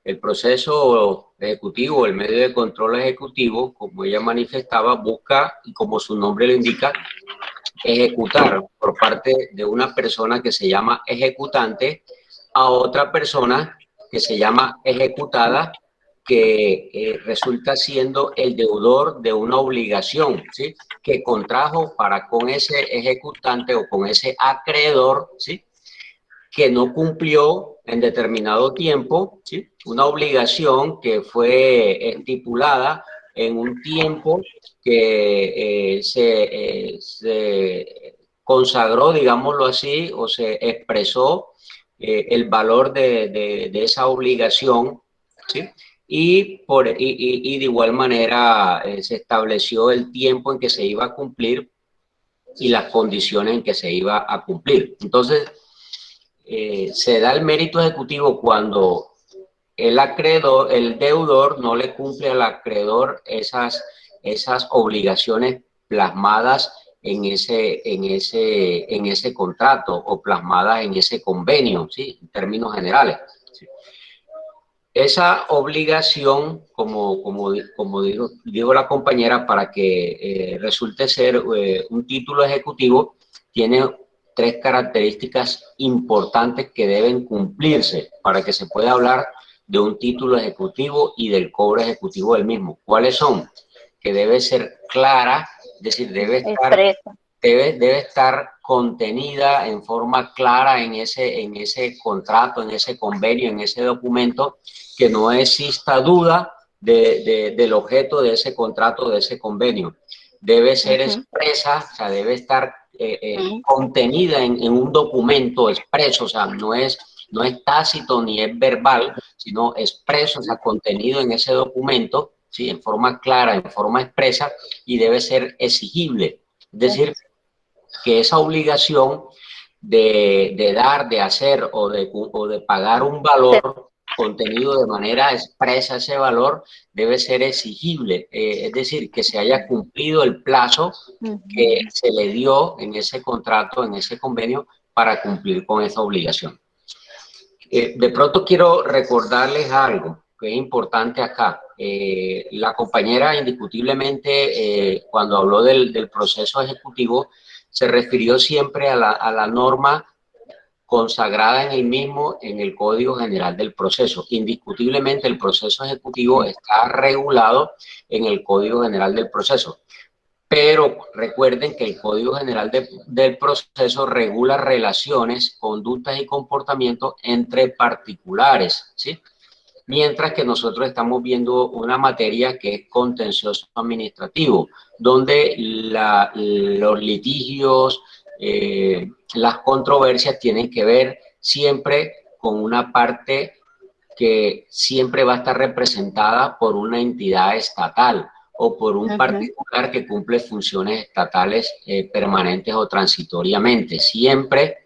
el proceso ejecutivo, el medio de control ejecutivo, como ella manifestaba, busca, y como su nombre lo indica, ejecutar por parte de una persona que se llama ejecutante a otra persona que se llama ejecutada, que resulta siendo el deudor de una obligación, ¿sí?, que contrajo para con ese ejecutante o con ese acreedor, ¿sí?, que no cumplió en determinado tiempo, ¿sí?, una obligación que fue estipulada en un tiempo que se consagró, digámoslo así, o se expresó el valor de esa obligación, ¿sí?, y de igual manera se estableció el tiempo en que se iba a cumplir y las condiciones en que se iba a cumplir. Entonces, se da el mérito ejecutivo cuando el acreedor, el deudor, no le cumple al acreedor esas obligaciones plasmadas en ese contrato o plasmadas en ese convenio, ¿sí?, en términos generales. ¿Sí? Esa obligación, como dijo la compañera, para que resulte ser un título ejecutivo, tiene 3 características importantes que deben cumplirse para que se pueda hablar de un título ejecutivo y del cobro ejecutivo del mismo. ¿Cuáles son? Que debe ser clara, es decir, debe estar contenida en forma clara en ese contrato, en ese convenio, en ese documento, que no exista duda del objeto de ese contrato, de ese convenio. Debe ser expresa, o sea, debe estar contenida en un documento expreso, o sea, no es tácito ni es verbal, sino expreso, o sea, contenido en ese documento, ¿sí?, en forma clara, en forma expresa, y debe ser exigible. Es decir, que esa obligación de dar, de hacer o de pagar un valor contenido de manera expresa, ese valor debe ser exigible, es decir, que se haya cumplido el plazo que se le dio en ese contrato, en ese convenio, para cumplir con esa obligación. De pronto quiero recordarles algo que es importante acá. La compañera indiscutiblemente, cuando habló del proceso ejecutivo, se refirió siempre a la norma consagrada en el mismo, en el Código General del Proceso. Indiscutiblemente el proceso ejecutivo está regulado en el Código General del Proceso. Pero recuerden que el Código General del Proceso regula relaciones, conductas y comportamientos entre particulares, ¿sí? Mientras que nosotros estamos viendo una materia que es contencioso administrativo, donde los litigios, las controversias tienen que ver siempre con una parte que siempre va a estar representada por una entidad estatal o por un particular que cumple funciones estatales permanentes o transitoriamente. Siempre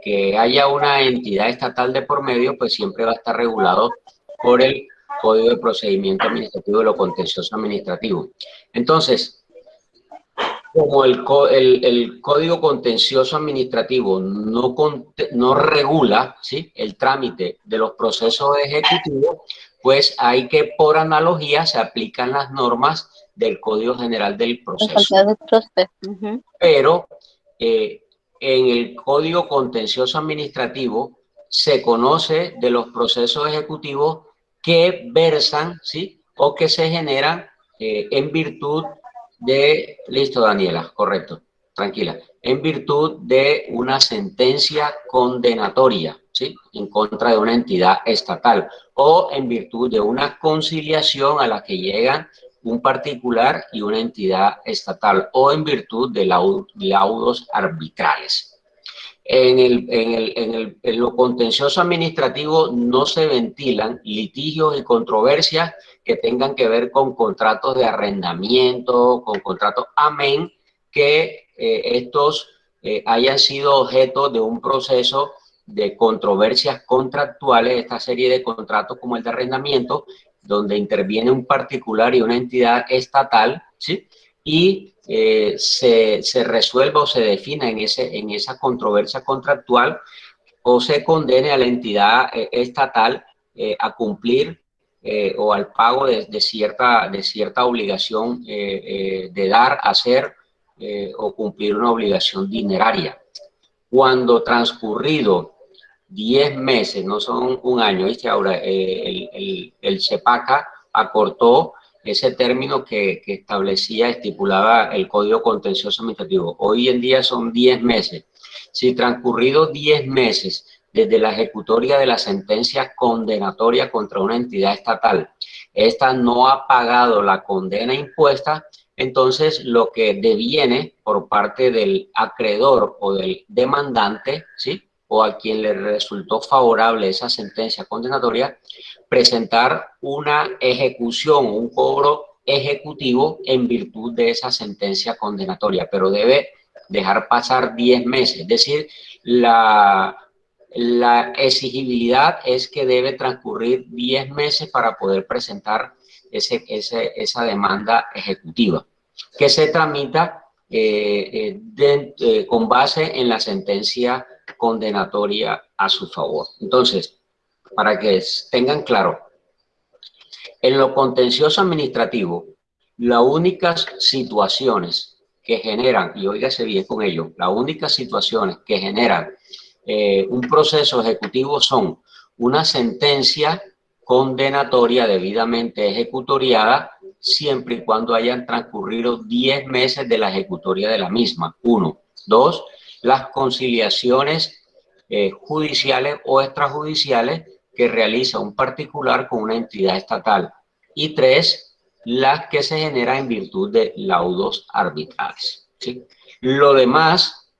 que haya una entidad estatal de por medio, pues siempre va a estar regulado por el Código de Procedimiento Administrativo de lo Contencioso Administrativo. Entonces, como el Código Contencioso Administrativo no regula, ¿sí?, el trámite de los procesos ejecutivos, pues hay que, por analogía, se aplican las normas del Código General del Proceso. Pero en el Código Contencioso Administrativo se conoce de los procesos ejecutivos que versan, ¿sí?, o que se generan en virtud de, listo Daniela, correcto, tranquila, en virtud de una sentencia condenatoria, ¿sí?, en contra de una entidad estatal, o en virtud de una conciliación a la que llegan un particular y una entidad estatal, o en virtud de laudos arbitrales. En lo contencioso administrativo no se ventilan litigios y controversias que tengan que ver con contratos de arrendamiento, con contratos, amén que estos hayan sido objeto de un proceso de controversias contractuales, esta serie de contratos como el de arrendamiento, donde interviene un particular y una entidad estatal, ¿sí?, y se resuelva o se defina en esa controversia contractual, o se condene a la entidad estatal a cumplir o al pago de cierta obligación de dar, hacer o cumplir una obligación dineraria. Cuando transcurrido 10 meses, no son un año, ¿viste? Ahora el CEPACA acortó ese término que estipulaba el Código Contencioso Administrativo. Hoy en día son 10 meses. Si transcurridos 10 meses desde la ejecutoria de la sentencia condenatoria contra una entidad estatal, esta no ha pagado la condena impuesta, entonces lo que deviene por parte del acreedor o del demandante, ¿sí?, o a quien le resultó favorable esa sentencia condenatoria, presentar una ejecución, un cobro ejecutivo en virtud de esa sentencia condenatoria, pero debe dejar pasar 10 meses. Es decir, la exigibilidad es que debe transcurrir 10 meses para poder presentar esa demanda ejecutiva, que se tramita con base en la sentencia condenatoria a su favor. Entonces, para que tengan claro, en lo contencioso administrativo, las únicas situaciones que generan, y óigase bien con ello, las únicas situaciones que generan un proceso ejecutivo son una sentencia condenatoria debidamente ejecutoriada, siempre y cuando hayan transcurrido 10 meses de la ejecutoria de la misma. 1. 2. Las conciliaciones judiciales o extrajudiciales que realiza un particular con una entidad estatal. Y 3, las que se generan en virtud de laudos arbitrales, ¿sí? Lo demás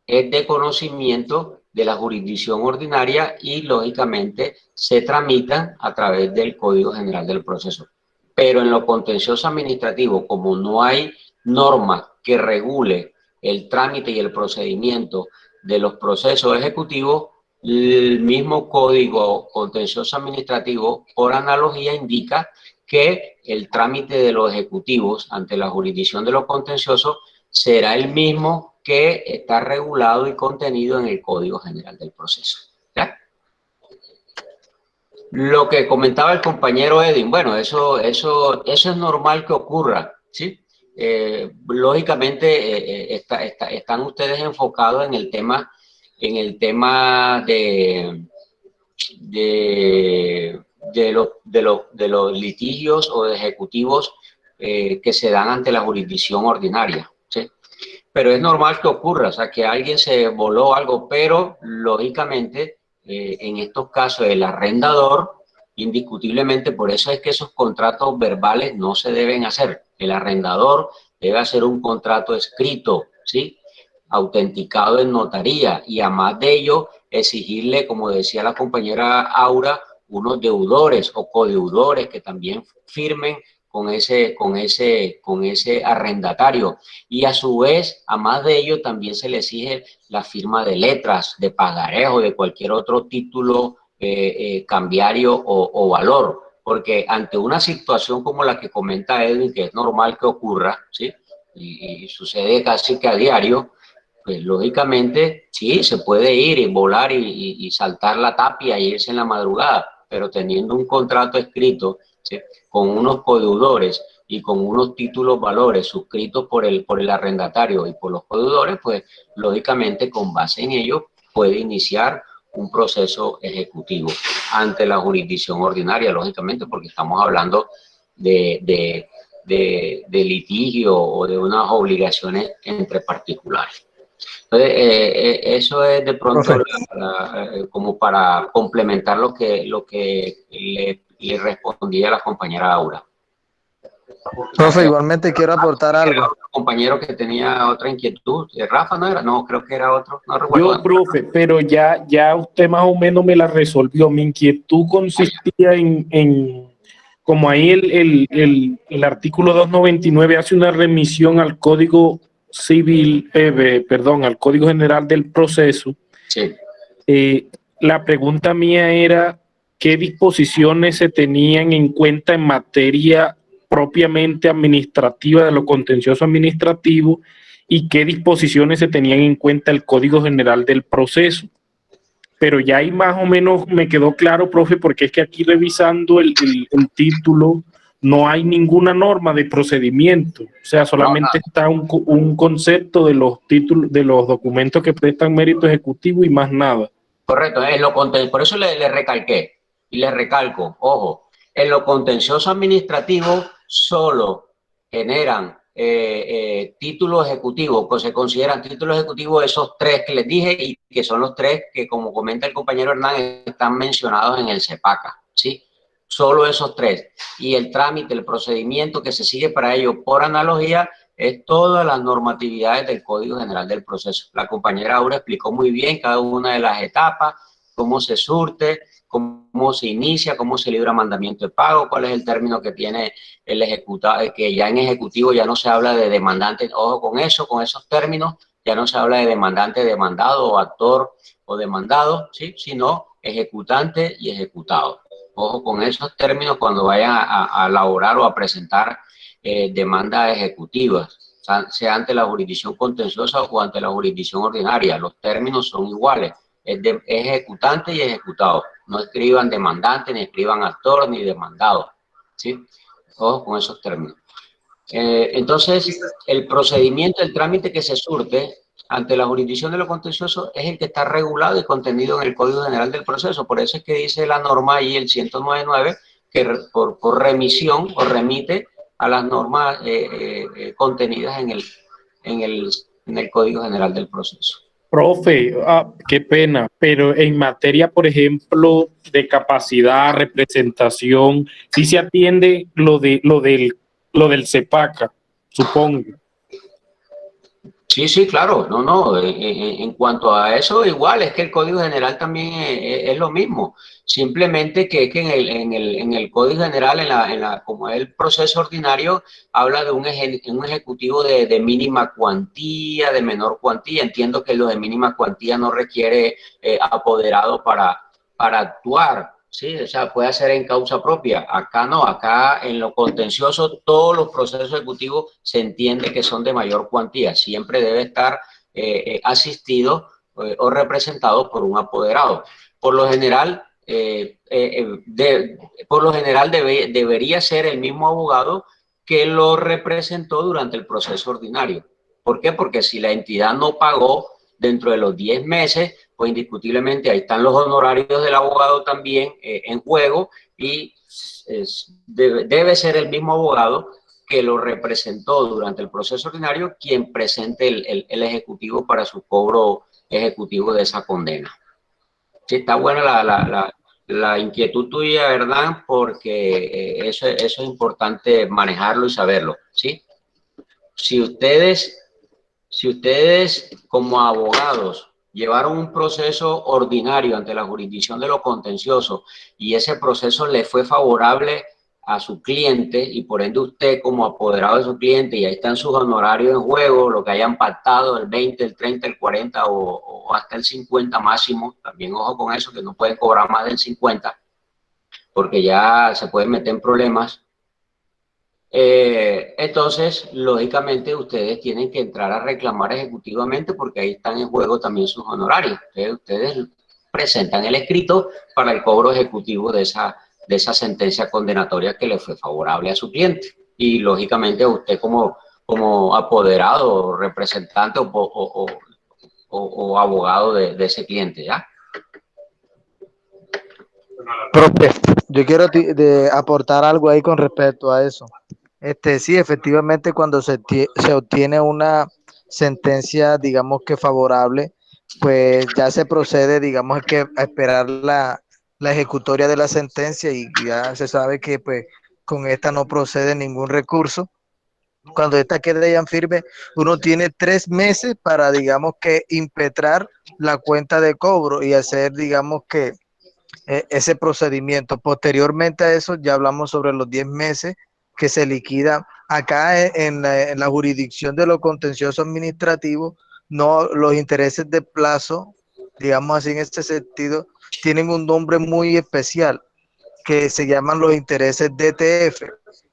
es de conocimiento de la jurisdicción ordinaria y, lógicamente, se tramitan a través del Código General del Proceso. Pero en lo contencioso administrativo, como no hay norma que regule el trámite y el procedimiento de los procesos ejecutivos, el mismo Código Contencioso Administrativo, por analogía, indica que el trámite de los ejecutivos ante la jurisdicción de los contenciosos será el mismo que está regulado y contenido en el Código General del Proceso. ¿Ya? Lo que comentaba el compañero Edwin, bueno, eso es normal que ocurra, ¿sí? Lógicamente están ustedes enfocados en el tema de los litigios o de ejecutivos que se dan ante la jurisdicción ordinaria, ¿sí? Pero es normal que ocurra, o sea, que alguien se voló algo, pero lógicamente en estos casos el arrendador, indiscutiblemente, por eso es que esos contratos verbales no se deben hacer. El arrendador debe hacer un contrato escrito, ¿sí? Autenticado en notaría, y además de ello exigirle, como decía la compañera Aura, unos deudores o codeudores que también firmen con ese arrendatario, y a su vez, a más de ello, también se le exige la firma de letras, de pagarés o de cualquier otro título cambiario o valor, porque ante una situación como la que comenta Edwin, que es normal que ocurra, ¿sí? Y sucede casi que a diario, pues lógicamente sí, se puede ir y volar y saltar la tapia y irse en la madrugada, pero teniendo un contrato escrito, ¿sí? Con unos codeudores y con unos títulos valores suscritos por el arrendatario y por los codeudores, pues lógicamente con base en ello puede iniciar un proceso ejecutivo ante la jurisdicción ordinaria, lógicamente, porque estamos hablando de litigio o de unas obligaciones entre particulares. Entonces, eso es de pronto como para complementar lo que le respondía a la compañera Aura. Profe, igualmente quiero aportar algo. Era otro compañero que tenía otra inquietud. ¿Rafa no era? No, creo que era otro. No recuerdo. Yo, profe, pero ya usted más o menos me la resolvió. Mi inquietud consistía en como ahí el artículo 299 hace una remisión al Código Civil, al Código General del Proceso. Sí. La pregunta mía era, ¿qué disposiciones se tenían en cuenta en materia propiamente administrativa de lo contencioso administrativo y qué disposiciones se tenían en cuenta el Código General del Proceso? Pero ya ahí más o menos me quedó claro, profe, porque es que aquí revisando el título no hay ninguna norma de procedimiento, o sea, solamente está un concepto de los títulos, de los documentos que prestan mérito ejecutivo y más nada. Correcto, por eso le recalqué y le recalco, ojo, en lo contencioso administrativo solo generan títulos ejecutivos, pues se consideran títulos ejecutivos esos tres que les dije y que son los tres que, como comenta el compañero Hernán, están mencionados en el CEPACA, ¿sí? Solo esos tres. Y el trámite, el procedimiento que se sigue para ello, por analogía, es todas las normatividades del Código General del Proceso. La compañera Aura explicó muy bien cada una de las etapas, cómo se surte, cómo se inicia, cómo se libra mandamiento de pago, cuál es el término que tiene el ejecutado, que ya en ejecutivo ya no se habla de demandante, ojo con eso, con esos términos, ya no se habla de demandante, demandado, o actor o demandado, ¿sí? Sino ejecutante y ejecutado. Ojo con esos términos cuando vayan a elaborar o a presentar demandas ejecutivas, sea ante la jurisdicción contenciosa o ante la jurisdicción ordinaria. Los términos son iguales, es ejecutante y ejecutado. No escriban demandante, ni escriban actor, ni demandado, ¿sí? Ojo con esos términos. Entonces, el procedimiento, el trámite que se surte ante la jurisdicción de lo contencioso es el que está regulado y contenido en el Código General del Proceso. Por eso es que dice la norma ahí, el 199, que por remisión o remite a las normas contenidas en el Código General del Proceso. Profe, qué pena, pero en materia, por ejemplo, de capacidad, representación, sí se atiende lo del CEPACA, supongo. Sí, claro, no, en cuanto a eso, igual, es que el Código General también es lo mismo, simplemente que en el Código General, como es el proceso ordinario, habla de un ejecutivo de mínima cuantía, de menor cuantía. Entiendo que lo de mínima cuantía no requiere apoderado para actuar, ¿sí? O sea, puede hacer en causa propia. Acá no, acá en lo contencioso todos los procesos ejecutivos se entiende que son de mayor cuantía. Siempre debe estar asistido o representado por un apoderado. Por lo general, por lo general debería ser el mismo abogado que lo representó durante el proceso ordinario. ¿Por qué? Porque si la entidad no pagó dentro de los 10 meses, pues indiscutiblemente ahí están los honorarios del abogado también en juego y debe ser el mismo abogado que lo representó durante el proceso ordinario quien presente el ejecutivo para su cobro ejecutivo de esa condena. Sí, está buena la inquietud tuya, ¿verdad? Porque eso es importante manejarlo y saberlo, ¿sí? Si ustedes como abogados llevaron un proceso ordinario ante la jurisdicción de lo contencioso y ese proceso le fue favorable a su cliente y por ende usted como apoderado de su cliente y ahí están sus honorarios en juego, lo que hayan pactado, el 20, el 30, el 40 o hasta el 50 máximo, también ojo con eso, que no pueden cobrar más del 50 porque ya se pueden meter en problemas. Entonces, lógicamente, ustedes tienen que entrar a reclamar ejecutivamente porque ahí están en juego también sus honorarios. Ustedes presentan el escrito para el cobro ejecutivo de esa sentencia condenatoria que le fue favorable a su cliente. Y, lógicamente, usted como apoderado, representante o abogado de ese cliente, ¿ya? Profe, yo quiero aportar algo ahí con respecto a eso. Sí, efectivamente, cuando se obtiene una sentencia, digamos que favorable, pues ya se procede, digamos que a esperar la ejecutoria de la sentencia y ya se sabe que pues con esta no procede ningún recurso. Cuando esta quede ya en firme, uno tiene 3 meses para, digamos que impetrar la cuenta de cobro y hacer, digamos que ese procedimiento. Posteriormente a eso, ya hablamos sobre los 10 meses que se liquida. Acá en la jurisdicción de lo contencioso administrativo, no, los intereses de plazo, digamos así en este sentido, tienen un nombre muy especial que se llaman los intereses DTF,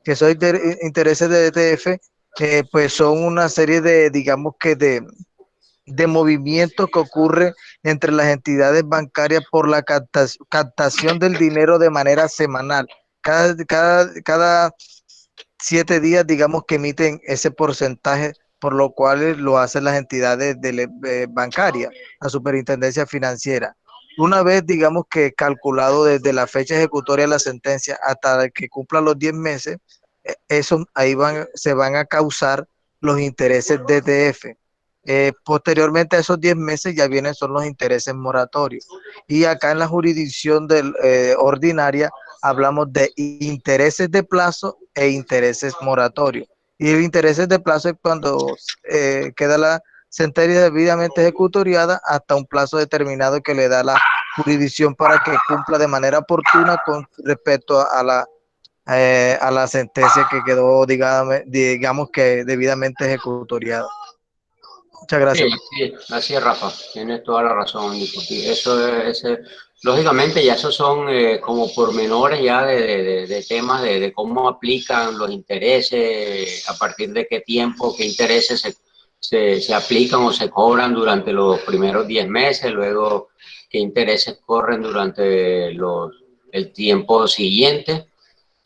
que esos intereses de DTF, pues son una serie de, digamos que de movimientos que ocurre entre las entidades bancarias por la captación del dinero de manera semanal. Cada 7 días, digamos que emiten ese porcentaje, por lo cual lo hacen las entidades bancarias, la superintendencia financiera. Una vez, digamos que calculado desde la fecha ejecutoria de la sentencia hasta que cumpla los 10 meses, eso ahí se van a causar los intereses DTF. Posteriormente a esos 10 meses ya vienen son los intereses moratorios. Y acá en la jurisdicción ordinaria hablamos de intereses de plazo e intereses moratorios. Y el intereses de plazo es cuando queda la sentencia debidamente ejecutoriada hasta un plazo determinado que le da la jurisdicción para que cumpla de manera oportuna con respecto a la sentencia que quedó, digamos que debidamente ejecutoriada. Muchas gracias. Sí, así es, Rafa, tienes toda la razón. Eso es, lógicamente ya esos son como pormenores ya de temas de cómo aplican los intereses, a partir de qué tiempo, qué intereses se aplican o se cobran durante los primeros 10 meses, luego qué intereses corren durante el tiempo siguiente.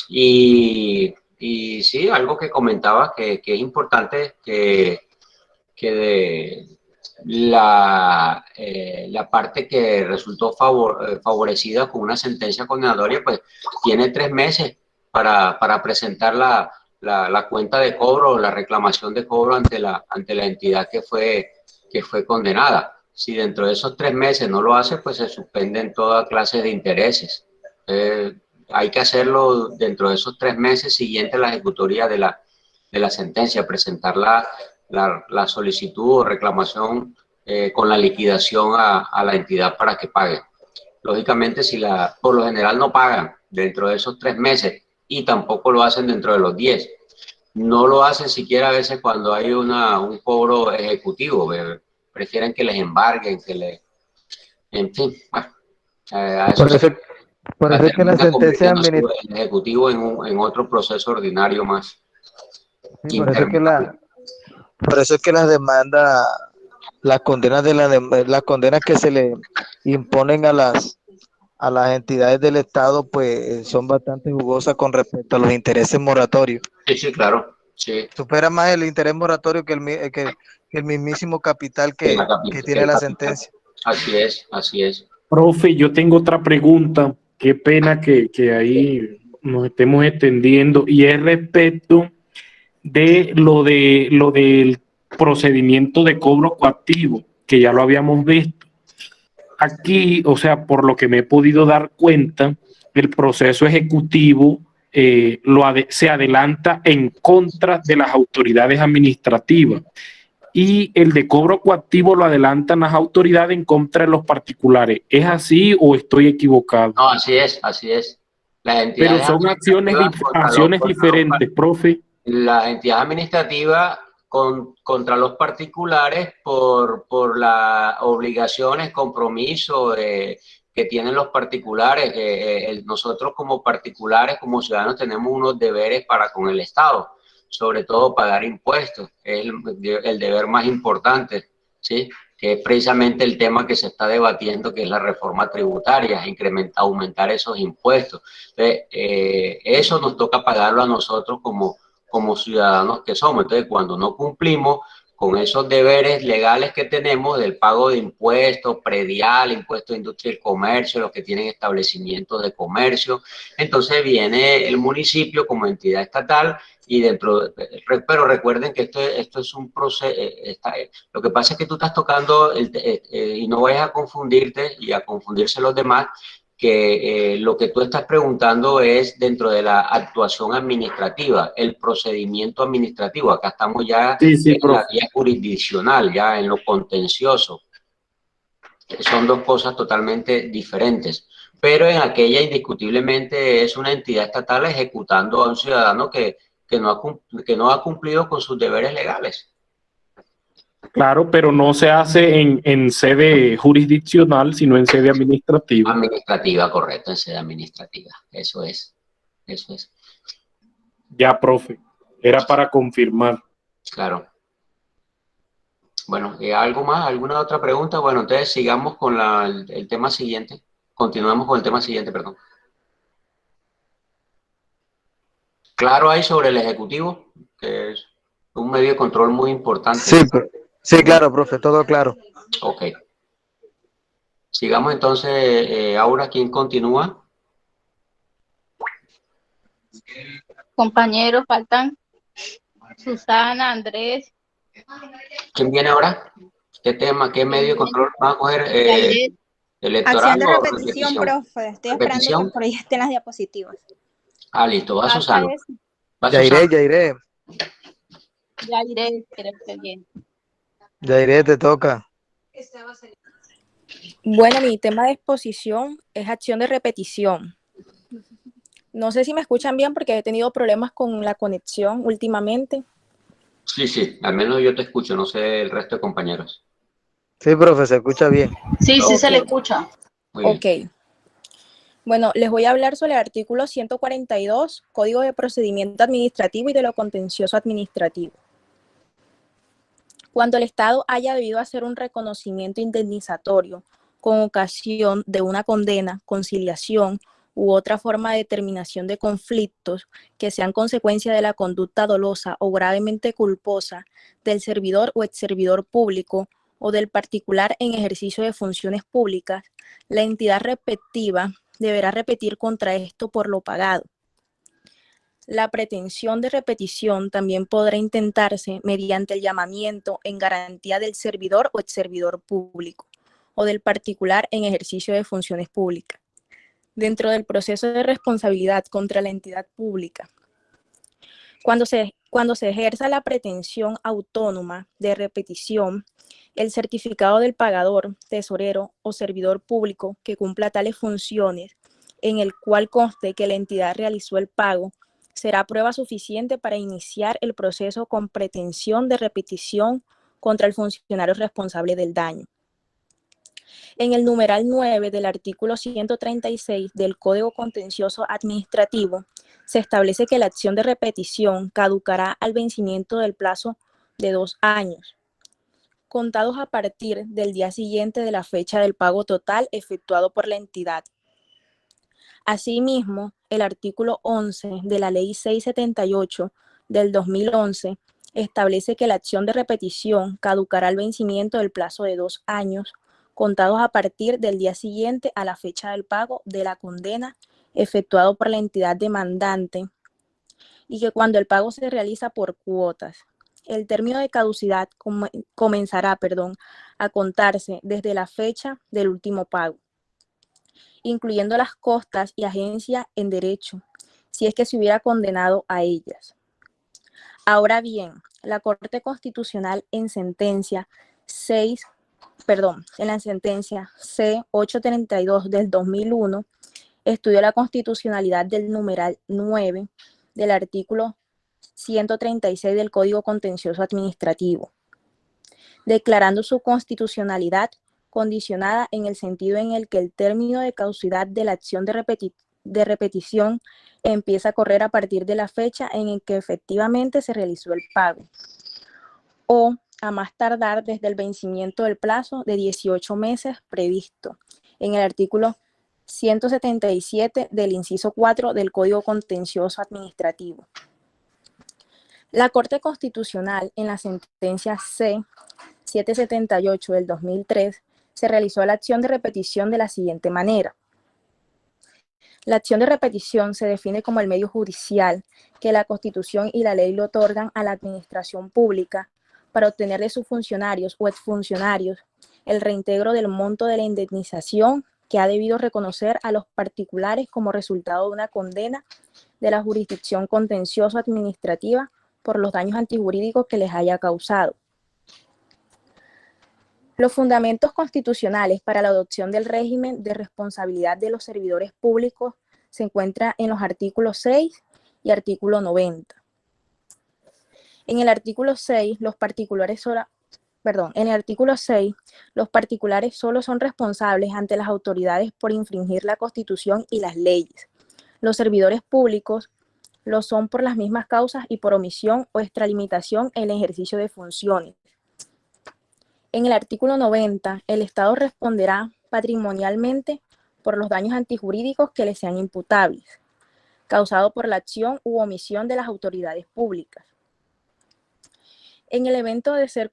Y sí, algo que comentaba que es importante que de la parte que resultó favorecida con una sentencia condenatoria, pues tiene 3 meses para presentar la cuenta de cobro o la reclamación de cobro ante la entidad que fue condenada. Si dentro de esos 3 meses no lo hace, pues se suspenden toda clase de intereses. Hay que hacerlo dentro de esos 3 meses siguientes a la ejecutoria de la sentencia, presentar la solicitud o reclamación con la liquidación a la entidad para que pague. Lógicamente, si por lo general no pagan dentro de esos 3 meses y tampoco lo hacen dentro de los 10, no lo hacen siquiera a veces cuando hay un cobro ejecutivo, prefieren que les embarguen, en fin, bueno, a eso por eso es que la sentencia el ejecutivo en otro proceso ordinario más. Sí, por eso es que las demandas, las condenas que se le imponen a a las entidades del Estado, pues son bastante jugosas con respecto a los intereses moratorios. Sí, sí, claro. Sí. Supera más el interés moratorio que el mismísimo capital que tiene la sentencia. Así es, así es. Profe, yo tengo otra pregunta. Qué pena que ahí nos estemos extendiendo y es respecto de lo del procedimiento de cobro coactivo, que ya lo habíamos visto. Aquí, o sea, por lo que me he podido dar cuenta, el proceso ejecutivo se adelanta en contra de las autoridades administrativas y el de cobro coactivo lo adelantan las autoridades en contra de los particulares. ¿Es así o estoy equivocado? No, así es, así es. Las Pero entidades son acciones diferentes, profe. La entidad administrativa contra los particulares por las obligaciones, compromisos que tienen los particulares. Nosotros como particulares, como ciudadanos, tenemos unos deberes para con el Estado, sobre todo pagar impuestos, es el deber más importante, ¿sí? Que es precisamente el tema que se está debatiendo, que es la reforma tributaria, aumentar esos impuestos. Entonces, eso nos toca pagarlo a nosotros como ciudadanos que somos. Entonces, cuando no cumplimos con esos deberes legales que tenemos del pago de impuestos, predial, impuestos de industria y comercio, los que tienen establecimientos de comercio, entonces viene el municipio como entidad estatal y pero recuerden que esto es un proceso, lo que pasa es que tú estás tocando, y no vayas a confundirte y a confundirse los demás, que lo que tú estás preguntando es dentro de la actuación administrativa, el procedimiento administrativo. Acá estamos ya en la vía jurisdiccional, ya en lo contencioso. Son dos cosas totalmente diferentes. Pero en aquella indiscutiblemente es una entidad estatal ejecutando a un ciudadano que no ha cumplido con sus deberes legales. Claro, pero no se hace en sede jurisdiccional, sino en sede administrativa. Administrativa, correcto, en sede administrativa. Eso es. Eso es. Ya, profe. Era para confirmar. Claro. Bueno, ¿algo más? ¿Alguna otra pregunta? Bueno, entonces sigamos con el tema siguiente. Continuamos con el tema siguiente, perdón. Claro, hay sobre el Ejecutivo, que es un medio de control muy importante. Sí, claro, profe, todo claro. Ok. Sigamos entonces, ahora, ¿quién continúa? Compañeros, faltan Susana, Andrés. ¿Quién viene ahora? ¿Qué tema, qué medio de control va a coger? ¿Electoral Acción de o repetición, profe. Estoy esperando que proyecten las diapositivas. Ah, listo, va Susana. Ya iré. Creo que bien. Ya iré, te toca. Bueno, mi tema de exposición es acción de repetición. No sé si me escuchan bien porque he tenido problemas con la conexión últimamente. Sí, al menos yo te escucho, no sé el resto de compañeros. Sí, profe, se escucha bien. Sí, se le escucha. Ok. Bueno, les voy a hablar sobre el artículo 142, Código de Procedimiento Administrativo y de lo Contencioso Administrativo. Cuando el Estado haya debido hacer un reconocimiento indemnizatorio con ocasión de una condena, conciliación u otra forma de determinación de conflictos que sean consecuencia de la conducta dolosa o gravemente culposa del servidor o exservidor público o del particular en ejercicio de funciones públicas, la entidad respectiva deberá repetir contra esto por lo pagado. La pretensión de repetición también podrá intentarse mediante el llamamiento en garantía del servidor o exservidor público o del particular en ejercicio de funciones públicas, dentro del proceso de responsabilidad contra la entidad pública. Cuando se ejerza la pretensión autónoma de repetición, el certificado del pagador, tesorero o servidor público que cumpla tales funciones, en el cual conste que la entidad realizó el pago, será prueba suficiente para iniciar el proceso con pretensión de repetición contra el funcionario responsable del daño. En el numeral 9 del artículo 136 del Código Contencioso Administrativo, se establece que la acción de repetición caducará al vencimiento del plazo de 2 años, contados a partir del día siguiente de la fecha del pago total efectuado por la entidad. Asimismo, el artículo 11 de la Ley 678 del 2011 establece que la acción de repetición caducará al vencimiento del plazo de 2 años, contados a partir del día siguiente a la fecha del pago de la condena efectuado por la entidad demandante, y que cuando el pago se realiza por cuotas, el término de caducidad comenzará a contarse desde la fecha del último pago, incluyendo las costas y agencia en derecho, si es que se hubiera condenado a ellas. Ahora bien, la Corte Constitucional en la sentencia C-832 del 2001 estudió la constitucionalidad del numeral 9 del artículo 136 del Código Contencioso Administrativo, declarando su constitucionalidad condicionada en el sentido en el que el término de caducidad de la acción de repetición empieza a correr a partir de la fecha en la que efectivamente se realizó el pago, o a más tardar desde el vencimiento del plazo de 18 meses previsto en el artículo 177 del inciso 4 del Código Contencioso Administrativo. La Corte Constitucional, en la sentencia C-778 del 2003, se realizó la acción de repetición de la siguiente manera. La acción de repetición se define como el medio judicial que la Constitución y la ley le otorgan a la administración pública para obtener de sus funcionarios o exfuncionarios el reintegro del monto de la indemnización que ha debido reconocer a los particulares como resultado de una condena de la jurisdicción contencioso administrativa por los daños antijurídicos que les haya causado. Los fundamentos constitucionales para la adopción del régimen de responsabilidad de los servidores públicos se encuentran en los artículos 6 y artículo 90. En el artículo 6, los particulares solo son responsables ante las autoridades por infringir la Constitución y las leyes. Los servidores públicos lo son por las mismas causas y por omisión o extralimitación en el ejercicio de funciones. En el artículo 90, el Estado responderá patrimonialmente por los daños antijurídicos que le sean imputables, causados por la acción u omisión de las autoridades públicas. En el evento de ser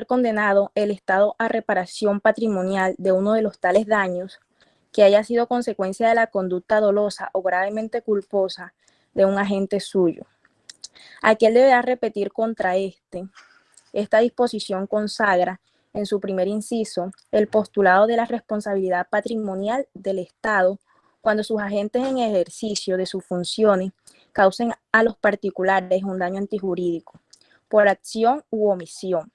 condenado el Estado a reparación patrimonial de uno de los tales daños que haya sido consecuencia de la conducta dolosa o gravemente culposa de un agente suyo. Aquel deberá repetir contra éste. Esta disposición consagra, en su primer inciso, el postulado de la responsabilidad patrimonial del Estado cuando sus agentes en ejercicio de sus funciones causen a los particulares un daño antijurídico por acción u omisión,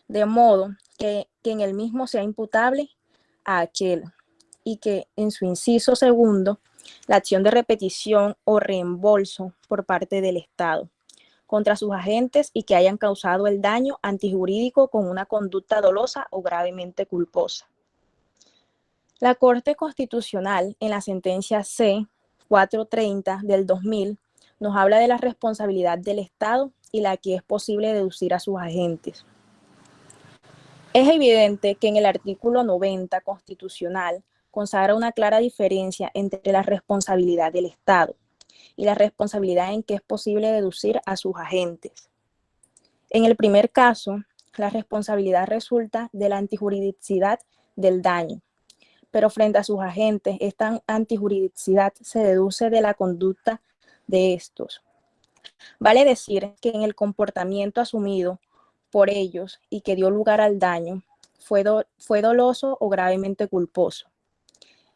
de modo que en el mismo sea imputable a aquel, y que en su inciso segundo, la acción de repetición o reembolso por parte del Estado contra sus agentes y que hayan causado el daño antijurídico con una conducta dolosa o gravemente culposa. La Corte Constitucional, en la sentencia C-430 del 2000, nos habla de la responsabilidad del Estado y la que es posible deducir a sus agentes. Es evidente que en el artículo 90 constitucional consagra una clara diferencia entre la responsabilidad del Estado y la responsabilidad en que es posible deducir a sus agentes. En el primer caso, la responsabilidad resulta de la antijuridicidad del daño, pero frente a sus agentes, esta antijuridicidad se deduce de la conducta de estos. Vale decir que en el comportamiento asumido por ellos y que dio lugar al daño fue doloso o gravemente culposo.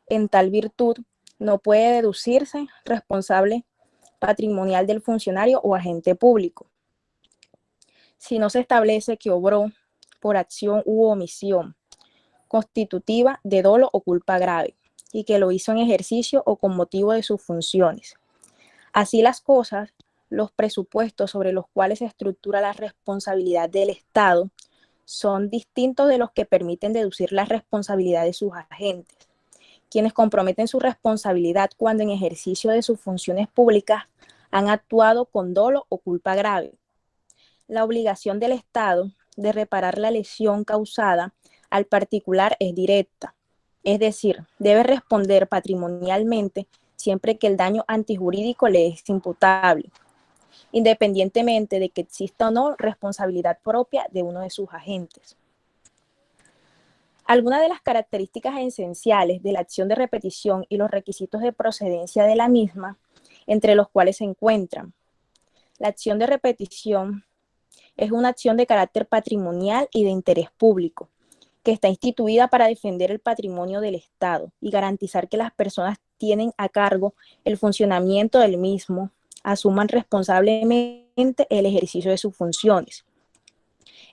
En tal virtud, no puede deducirse responsable patrimonial del funcionario o agente público, si no se establece que obró por acción u omisión constitutiva de dolo o culpa grave, y que lo hizo en ejercicio o con motivo de sus funciones. Así las cosas, los presupuestos sobre los cuales se estructura la responsabilidad del Estado son distintos de los que permiten deducir la responsabilidad de sus agentes, quienes comprometen su responsabilidad cuando en ejercicio de sus funciones públicas han actuado con dolo o culpa grave. La obligación del Estado de reparar la lesión causada al particular es directa, Es decir, debe responder patrimonialmente siempre que el daño antijurídico le es imputable, independientemente de que exista o no responsabilidad propia de uno de sus agentes. Algunas de las características esenciales de la acción de repetición y los requisitos de procedencia de la misma, entre los cuales se encuentran: la acción de repetición es una acción de carácter patrimonial y de interés público, que está instituida para defender el patrimonio del Estado y garantizar que las personas tienen a cargo el funcionamiento del mismo asuman responsablemente el ejercicio de sus funciones.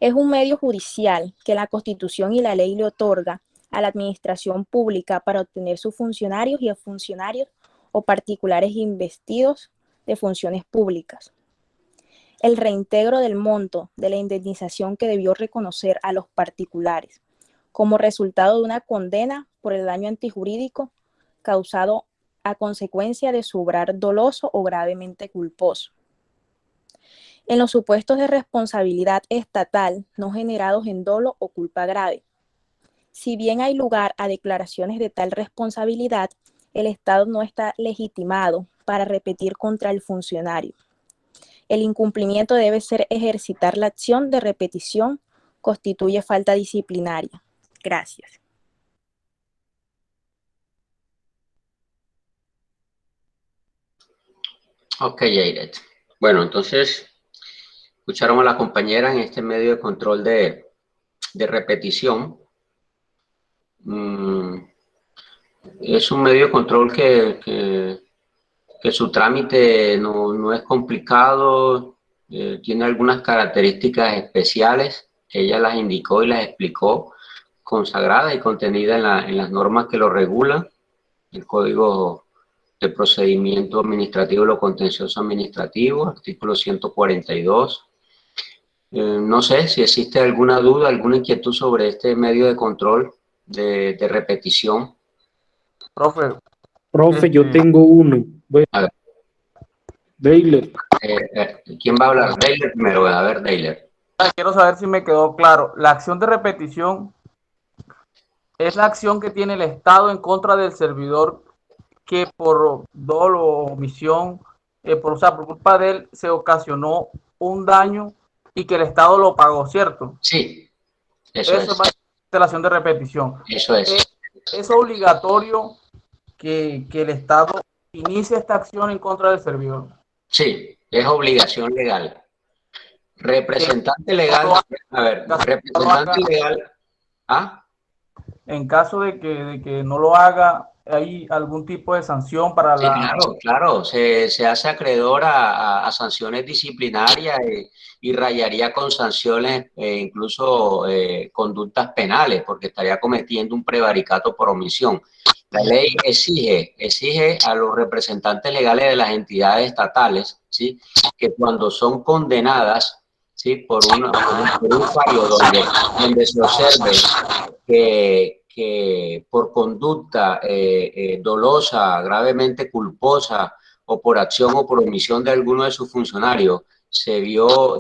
Es un medio judicial que la Constitución y la ley le otorga a la administración pública para obtener sus funcionarios y a funcionarios o particulares investidos de funciones públicas. El reintegro del monto de la indemnización que debió reconocer a los particulares como resultado de una condena por el daño antijurídico causado a consecuencia de su obrar doloso o gravemente culposo. En los supuestos de responsabilidad estatal no generados en dolo o culpa grave, si bien hay lugar a declaraciones de tal responsabilidad, el Estado no está legitimado para repetir contra el funcionario. El incumplimiento debe ser ejercitar la acción de repetición, constituye falta disciplinaria. Gracias. Ok, Yairet. Bueno, entonces, escucharon a la compañera en este medio de control de repetición. Es un medio de control que su trámite no es complicado, tiene algunas características especiales que ella las indicó y las explicó, consagradas y contenidas en las normas que lo regulan, el Código de Procedimiento Administrativo y lo Contencioso Administrativo, artículo 142. No sé si existe alguna duda, alguna inquietud sobre este medio de control de repetición. Profe, yo tengo uno. A ver. Deiler. ¿Quién va a hablar? Deiler primero. A ver, Deiler. Quiero saber si me quedó claro. La acción de repetición es la acción que tiene el Estado en contra del servidor que por dolo o omisión, por culpa de él, se ocasionó un daño y que el Estado lo pagó, ¿cierto? Sí, eso es. Es la acción de repetición. Eso es. Es obligatorio que el Estado inicie esta acción en contra del servidor. Sí, es obligación legal. Representante legal, a ver, representante legal. ¿Ah? En caso de que no lo haga, ¿hay algún tipo de sanción para Sí, claro, se hace acreedor a sanciones disciplinarias y rayaría con sanciones, incluso conductas penales, porque estaría cometiendo un prevaricato por omisión. La ley exige a los representantes legales de las entidades estatales, ¿sí?, que cuando son condenadas, ¿sí?, por un fallo donde se observe que por conducta dolosa, gravemente culposa o por acción o por omisión de alguno de sus funcionarios se vio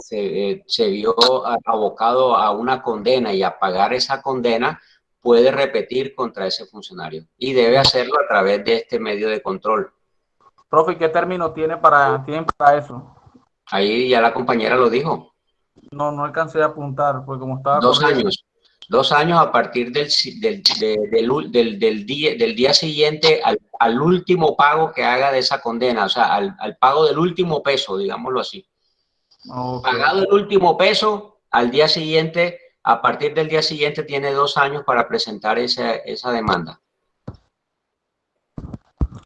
abocado a una condena y a pagar esa condena, puede repetir contra ese funcionario y debe hacerlo a través de este medio de control. Profe, ¿qué término tiene para eso? Ahí ya la compañera lo dijo. No alcancé a apuntar, porque como estaba... 2 años. 2 años a partir del día siguiente al último pago que haga de esa condena, o sea, al pago del último peso, digámoslo así. Okay. Pagado el último peso, al día siguiente, a partir del día siguiente tiene 2 años para presentar esa demanda.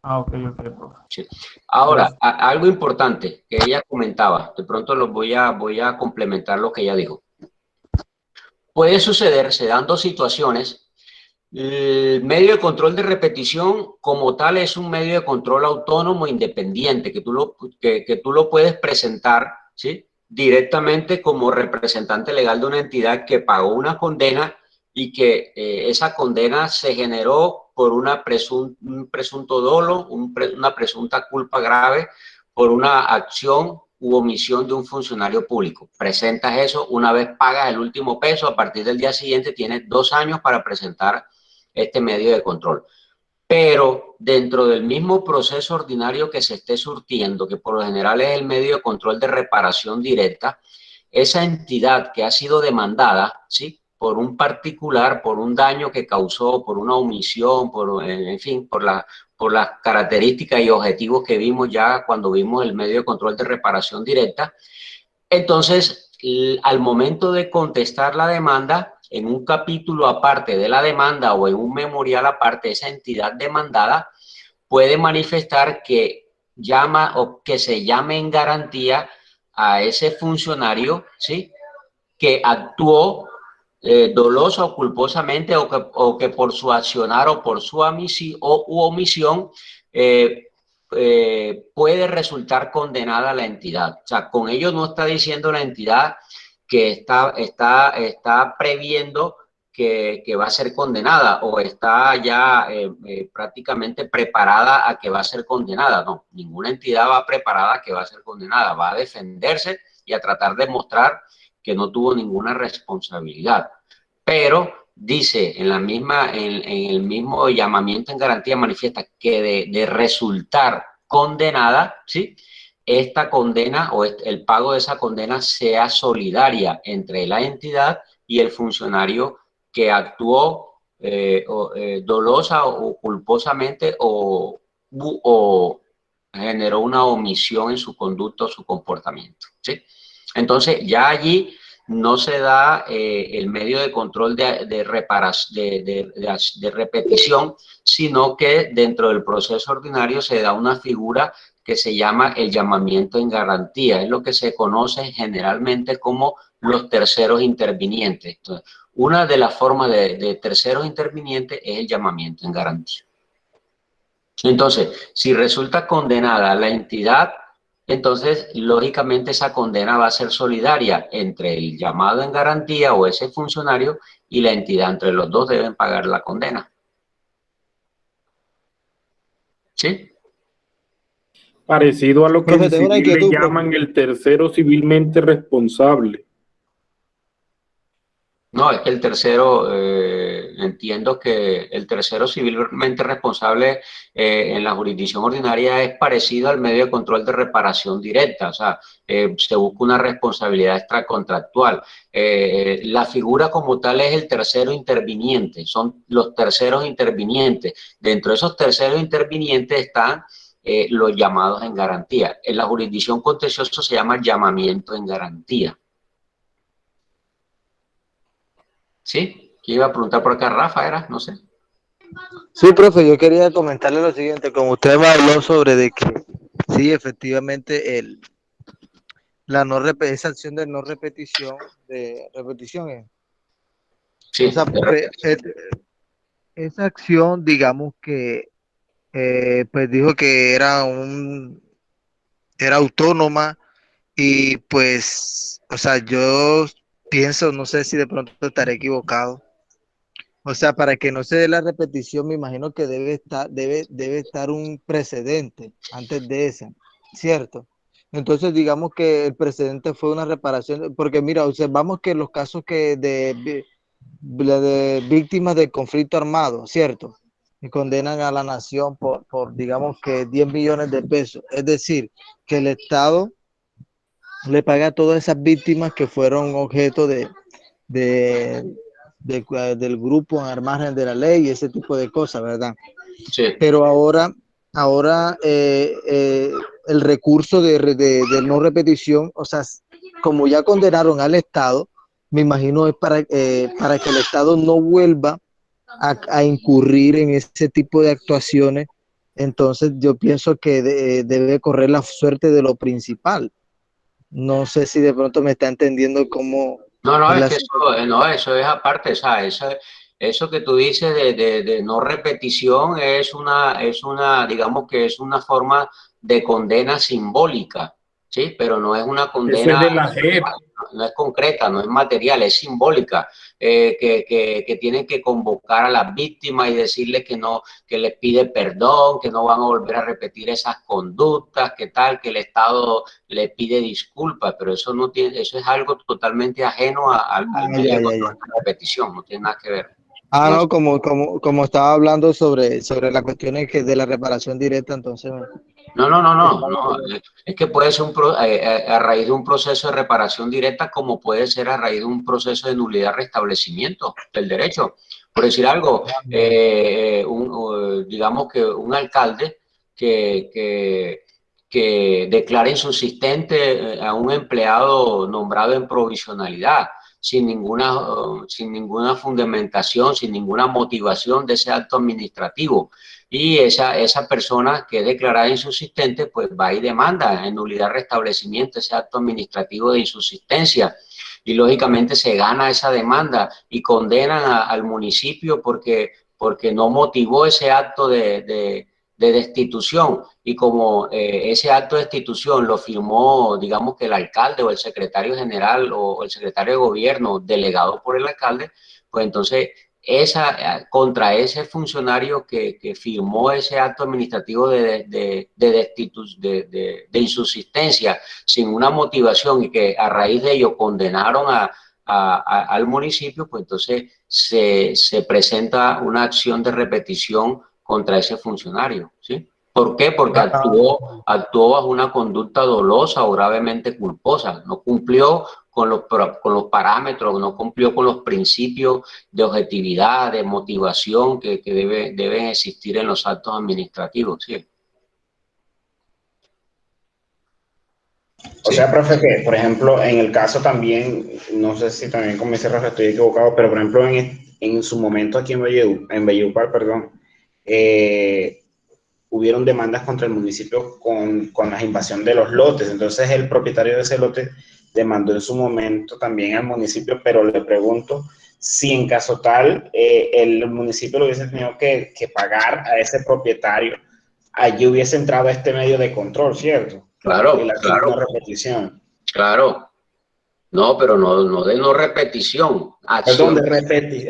Ok. Sí. Ahora, algo importante que ella comentaba, de pronto voy a complementar lo que ella dijo. Puede suceder, se dan 2 situaciones. El medio de control de repetición como tal es un medio de control autónomo e independiente que tú lo puedes presentar, ¿sí?, directamente como representante legal de una entidad que pagó una condena y que esa condena se generó por un presunto dolo, una presunta culpa grave por una acción u omisión de un funcionario público. Presentas eso, una vez pagas el último peso, a partir del día siguiente tienes 2 años para presentar este medio de control. Pero dentro del mismo proceso ordinario que se esté surtiendo, que por lo general es el medio de control de reparación directa, esa entidad que ha sido demandada, ¿sí?, por un particular, por un daño que causó, por una omisión, en fin, por las características y objetivos que vimos ya cuando vimos el medio de control de reparación directa, entonces, al momento de contestar la demanda, en un capítulo aparte de la demanda o en un memorial aparte, esa entidad demandada puede manifestar que llama o que se llame en garantía a ese funcionario, ¿sí?, que actuó dolosa o culposamente o que por su accionar o por su omisión puede resultar condenada la entidad. O sea, con ello no está diciendo la entidad que está previendo que va a ser condenada o está ya prácticamente preparada a que va a ser condenada. No, ninguna entidad va preparada a que va a ser condenada. Va a defenderse y a tratar de mostrar que no tuvo ninguna responsabilidad. Pero dice en el mismo llamamiento en garantía manifiesta que de resultar condenada, ¿sí?, esta condena o el pago de esa condena sea solidaria entre la entidad y el funcionario que actuó dolosa o culposamente o generó una omisión en su conducta o su comportamiento, ¿sí? Entonces, ya allí no se da el medio de control de repetición, sino que dentro del proceso ordinario se da una figura que se llama el llamamiento en garantía. Es lo que se conoce generalmente como los terceros intervinientes. Entonces, una de las formas de terceros intervinientes es el llamamiento en garantía. Entonces, si resulta condenada la entidad, entonces, lógicamente, esa condena va a ser solidaria entre el llamado en garantía o ese funcionario y la entidad. Entre los dos deben pagar la condena. ¿Sí? Parecido a lo que Profe, en tengo una civil le inquietud, llaman el tercero civilmente responsable. No, es que el tercero, entiendo que el tercero civilmente responsable en la jurisdicción ordinaria es parecido al medio de control de reparación directa, o sea, se busca una responsabilidad extracontractual. La figura como tal es el tercero interviniente, son los terceros intervinientes. Dentro de esos terceros intervinientes están los llamados en garantía. En la jurisdicción contenciosa se llama llamamiento en garantía. ¿Sí? ¿Quién iba a preguntar por acá? Rafa, ¿era? No sé. Sí, profe, yo quería comentarle lo siguiente, como usted me habló sobre de que sí, efectivamente, esa acción de no repetición, Sí, esa, esa acción, digamos que, pues dijo que era autónoma y pues, o sea, yo pienso, no sé si de pronto estaré equivocado. O sea, para que no se dé la repetición, me imagino que debe estar un precedente antes de esa, ¿cierto? Entonces, digamos que el precedente fue una reparación, porque mira, observamos que los casos de víctimas de conflicto armado, ¿cierto? Y condenan a la nación por digamos que 10 millones de pesos. Es decir, que el Estado le paga a todas esas víctimas que fueron objeto del grupo al margen de la ley y ese tipo de cosas, ¿verdad? Sí. Pero ahora el recurso de no repetición, o sea, como ya condenaron al Estado, me imagino es para que el Estado no vuelva a incurrir en ese tipo de actuaciones. Entonces yo pienso que debe correr la suerte de lo principal. No sé si de pronto me está entendiendo cómo... No, es que eso es aparte, o sea, eso que tú dices de no repetición es digamos que es una forma de condena simbólica, ¿sí? Pero no es una condena, Ese es de la JEP. no es concreta, no es material, es simbólica, que tienen que convocar a las víctimas y decirles que les pide perdón, que no van a volver a repetir esas conductas, que tal, que el Estado les pide disculpas, pero eso eso es algo totalmente ajeno al medio de repetición, no tiene nada que ver. Ah, No, no, como estaba hablando sobre las cuestiones de la reparación directa, entonces No. Es que puede ser a raíz de un proceso de reparación directa, como puede ser a raíz de un proceso de nulidad restablecimiento del derecho. Por decir algo, digamos que un alcalde que declara insubsistente a un empleado nombrado en provisionalidad, sin ninguna fundamentación, sin ninguna motivación de ese acto administrativo. Y esa persona que es declarada insubsistente, pues va y demanda en nulidad restablecimiento ese acto administrativo de insubsistencia. Y lógicamente se gana esa demanda y condenan al municipio porque no motivó ese acto de destitución. Y como ese acto de destitución lo firmó, digamos que el alcalde o el secretario general o el secretario de gobierno delegado por el alcalde, pues entonces contra ese funcionario que firmó ese acto administrativo de insubsistencia sin una motivación y que a raíz de ello condenaron al municipio, pues entonces se presenta una acción de repetición contra ese funcionario, ¿sí? ¿Por qué? Porque actuó bajo una conducta dolosa o gravemente culposa, no cumplió con los parámetros, no cumplió con los principios de objetividad, de motivación que deben existir en los actos administrativos, ¿sí? O sea, profe, que por ejemplo, en el caso también, no sé si también con ese Rafa estoy equivocado, pero por ejemplo, en su momento aquí en Valledupar, perdón, hubieron demandas contra el municipio con la invasión de los lotes. Entonces, el propietario de ese lote demandó en su momento también al municipio, pero le pregunto si en caso tal el municipio lo hubiese tenido que pagar a ese propietario, allí hubiese entrado este medio de control, ¿cierto? Claro, La claro. repetición. Claro. No, pero no de no repetición. Perdón,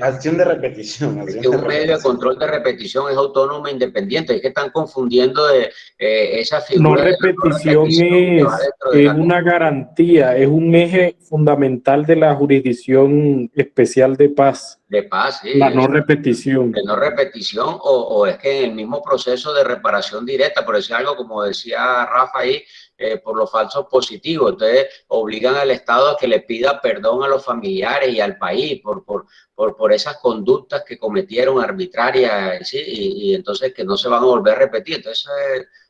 acción de repetición. Es que un medio de control de repetición es autónomo e independiente. Es que están confundiendo esa No figura. repetición es una garantía, es un eje fundamental de la Jurisdicción Especial de Paz. De paz, sí. La no repetición. De no repetición o es que en el mismo proceso de reparación directa, por decir algo, como decía Rafa ahí, por los falsos positivos. Entonces obligan al Estado a que le pida perdón a los familiares y al país por esas conductas que cometieron arbitrarias, ¿sí? Y entonces que no se van a volver a repetir. Entonces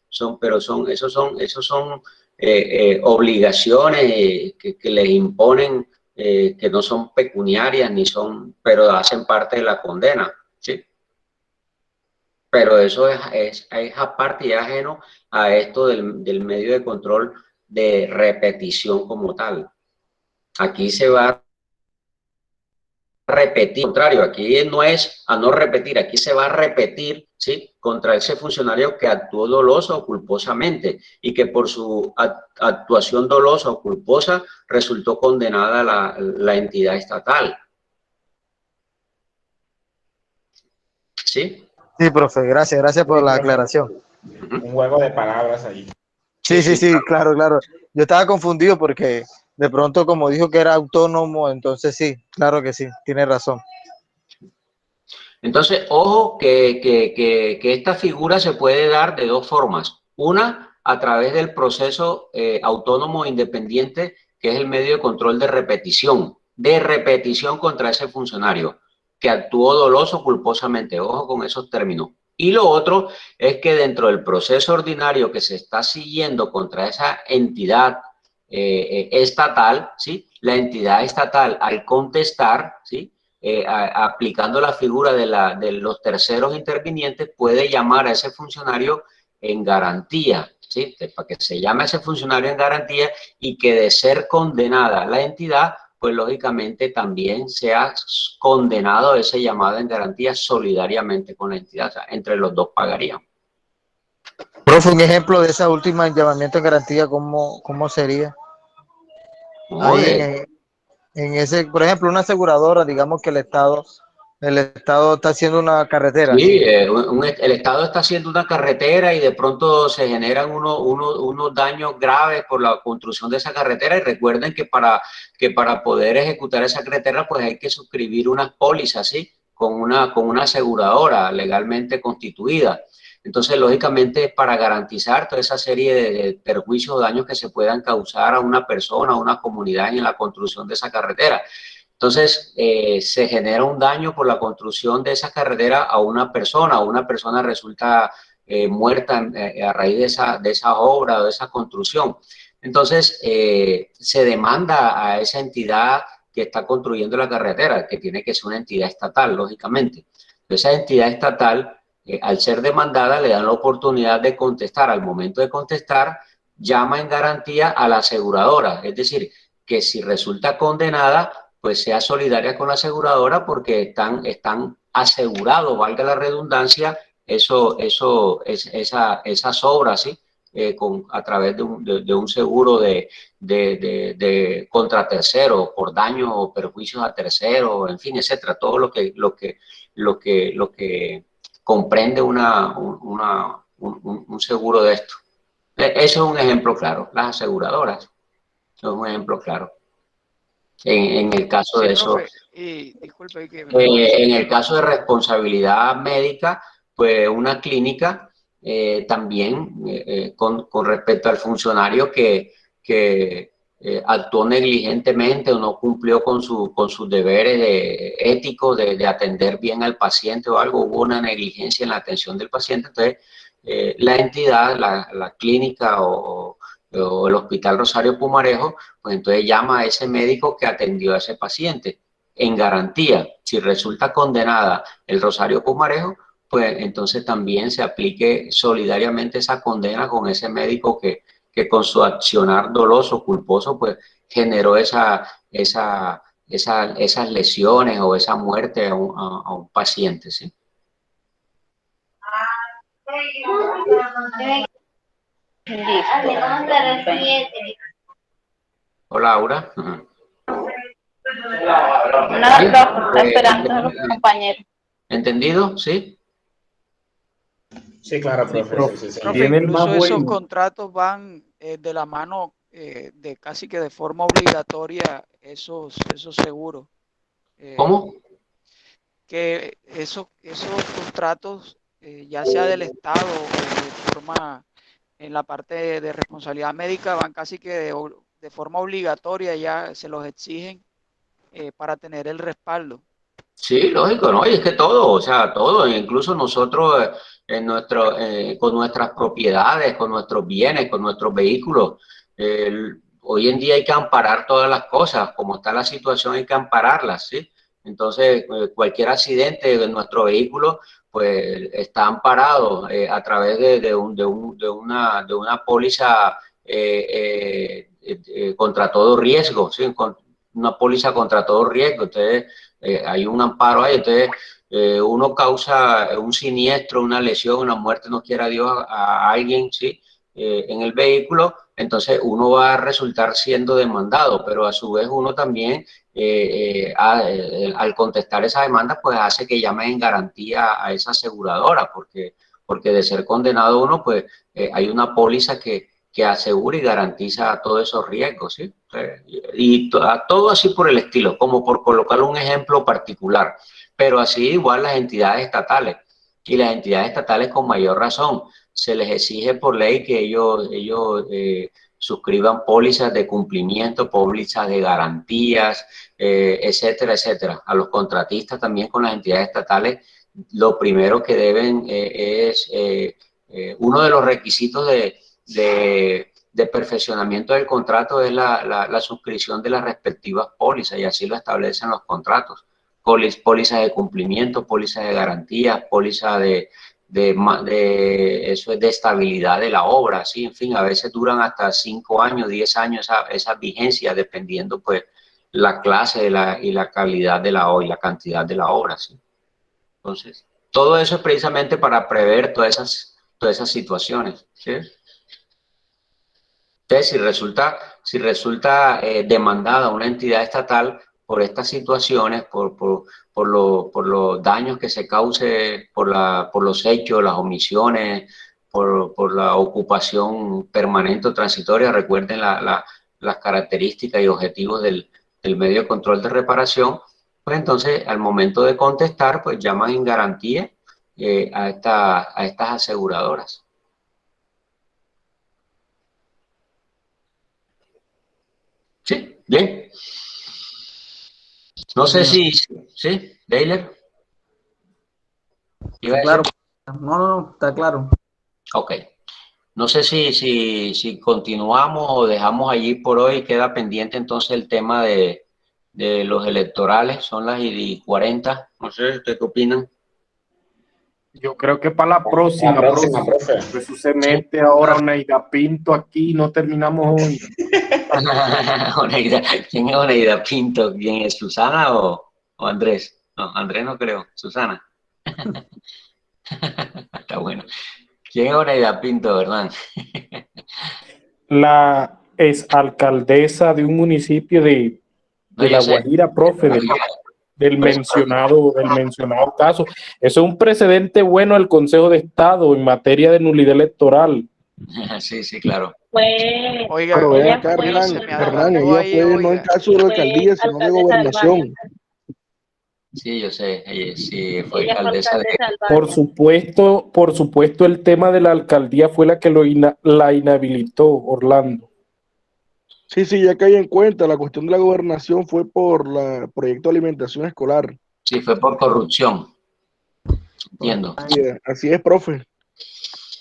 esos son obligaciones que les imponen, que no son pecuniarias ni son, pero hacen parte de la condena, ¿sí? Pero eso es aparte y ajeno a esto del medio de control de repetición como tal. Aquí se va a repetir, al contrario, aquí no es a no repetir, aquí se va a repetir, ¿sí? Contra ese funcionario que actuó dolosa o culposamente y que por su actuación dolosa o culposa resultó condenada la entidad estatal. ¿Sí? Sí, profe, gracias por la aclaración. Un juego de palabras ahí. Sí, claro. Yo estaba confundido porque de pronto como dijo que era autónomo, entonces sí, claro que sí, tiene razón. Entonces, ojo que esta figura se puede dar de dos formas. Una, a través del proceso autónomo e independiente, que es el medio de control de repetición contra ese funcionario que actuó doloso o culposamente. Ojo con esos términos. Y lo otro es que dentro del proceso ordinario que se está siguiendo contra esa entidad estatal, ¿sí? La entidad estatal, al contestar, ¿sí? Aplicando la figura de los terceros intervinientes, puede llamar a ese funcionario en garantía, ¿sí? Para que se llame a ese funcionario en garantía y que de ser condenada la entidad, pues lógicamente también sea condenado ese llamado en garantía solidariamente con la entidad. O sea, entre los dos pagarían. Profe, un ejemplo de esa última llamamiento en garantía, ¿cómo sería? Ahí en ese, por ejemplo, una aseguradora, digamos que el Estado está haciendo una carretera. Sí, el Estado está haciendo una carretera y de pronto se generan unos daños graves por la construcción de esa carretera, y recuerden que para poder ejecutar esa carretera pues hay que suscribir unas pólizas, ¿sí? una aseguradora legalmente constituida. Entonces, lógicamente, para garantizar toda esa serie de perjuicios o daños que se puedan causar a una persona, a una comunidad en la construcción de esa carretera. Entonces, se genera un daño por la construcción de esa carretera a una persona resulta muerta a raíz de esa obra o de esa construcción. Entonces, se demanda a esa entidad que está construyendo la carretera, que tiene que ser una entidad estatal, lógicamente. Esa entidad estatal, al ser demandada, le dan la oportunidad de contestar. Al momento de contestar, llama en garantía a la aseguradora. Es decir, que si resulta condenada, pues sea solidaria con la aseguradora porque están asegurados, valga la redundancia, esas obras, ¿sí? A través de un seguro contra terceros, por daños o perjuicios a terceros, en fin, etcétera, todo lo que comprende un seguro de esto. Eso es un ejemplo claro, las aseguradoras son un ejemplo claro. En el caso de eso, disculpe, en el caso de responsabilidad médica, pues una clínica también con respecto al funcionario que actuó negligentemente o no cumplió con sus deberes éticos de atender bien al paciente o algo, hubo una negligencia en la atención del paciente, entonces la entidad, la clínica o el Hospital Rosario Pumarejo, pues entonces llama a ese médico que atendió a ese paciente en garantía. Si resulta condenada el Rosario Pumarejo, pues entonces también se aplique solidariamente esa condena con ese médico que con su accionar doloso, culposo, pues generó esas lesiones o esa muerte a un paciente, ¿sí? Hola, Aura. ¿Entendido? ¿Sí? Sí, claro, profe. Sí. Profe, incluso esos contratos van de la mano de casi que de forma obligatoria esos seguros. ¿Cómo? Que esos contratos, ya sea del Estado o de forma en la parte de responsabilidad médica, van casi que de forma obligatoria, ya se los exigen para tener el respaldo. Sí, lógico, ¿no? Y es que todo, o sea, todo, incluso nosotros con nuestras propiedades, con nuestros bienes, con nuestros vehículos, hoy en día hay que amparar todas las cosas, como está la situación hay que ampararlas, ¿sí? Entonces, cualquier accidente de nuestro vehículo, pues está amparado a través de una póliza contra todo riesgo, ¿sí? Una póliza contra todo riesgo. Entonces, hay un amparo ahí. Entonces, uno causa un siniestro, una lesión, una muerte, no quiera Dios, a alguien, ¿sí? En el vehículo, entonces uno va a resultar siendo demandado, pero a su vez uno también, al contestar esa demanda, pues hace que llame en garantía a esa aseguradora, porque de ser condenado uno, pues hay una póliza que asegura y garantiza todos esos riesgos, ¿sí? Y todo así por el estilo, como por colocar un ejemplo particular, pero así igual las entidades estatales, y las entidades estatales con mayor razón, se les exige por ley que ellos suscriban pólizas de cumplimiento, pólizas de garantías, etcétera, etcétera. A los contratistas también con las entidades estatales, lo primero que deben es, uno de los requisitos de perfeccionamiento del contrato es la suscripción de las respectivas pólizas, y así lo establecen los contratos. Pólizas de cumplimiento, pólizas de garantías, pólizas de estabilidad de la obra, ¿sí? En fin, a veces duran hasta 5 años, 10 años esa vigencia, dependiendo pues la clase y la calidad de la obra y la cantidad de la obra, ¿sí? Entonces, todo eso es precisamente para prever todas esas situaciones, ¿sí? Entonces, si resulta demandada una entidad estatal por estas situaciones, por los daños que se cause por los hechos, las omisiones, por la ocupación permanente o transitoria, recuerden las características y objetivos del medio de control de reparación, pues entonces al momento de contestar, pues llaman en garantía a estas aseguradoras. Sí, bien. No sé si, ¿sí? ¿Deiler? Claro. No, está claro. Ok. No sé si continuamos o dejamos allí por hoy. Queda pendiente entonces el tema de los electorales. Son las 40. No sé, ¿ustedes qué opinan? Yo creo que para la próxima, profe. Pues se mete ahora Oneida Pinto aquí y no terminamos hoy. ¿Quién es Oneida Pinto? ¿Quién es? ¿Susana o Andrés? No, Andrés no creo. ¿Susana? Está bueno. ¿Quién es Oneida Pinto, verdad? La exalcaldesa de un municipio de La Guajira, profe, del mencionado caso. Eso es un precedente bueno al Consejo de Estado en materia de nulidad electoral. Sí, sí, claro. Oiga, Pero ven ella acá, fue, Hernán, se me ella adelantó ahí, fue no en oiga. caso de la alcaldía, sino de gobernación. Sí, yo sé, sí, fue alcaldesa de... Por supuesto, el tema de la alcaldía fue la que la inhabilitó, Orlando. Sí, ya caí en cuenta, la cuestión de la gobernación fue por el proyecto de alimentación escolar. Sí, fue por corrupción. Entiendo. Así es, profe.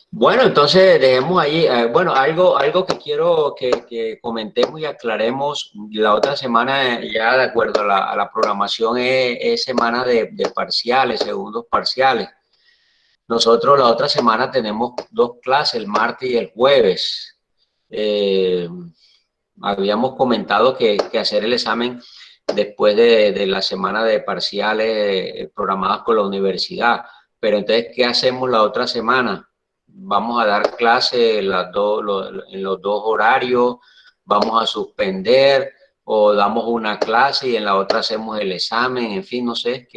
Bueno, entonces dejemos ahí, bueno, algo que quiero que comentemos y aclaremos. La otra semana, ya de acuerdo a la programación, es semana de parciales, segundos parciales. Nosotros la otra semana tenemos 2 clases, el martes y el jueves. Habíamos comentado que hacer el examen después de la semana de parciales programadas por la universidad. Pero entonces, ¿qué hacemos la otra semana? Vamos a dar clases en los 2 horarios, vamos a suspender o damos una clase y en la otra hacemos el examen, en fin, no sé,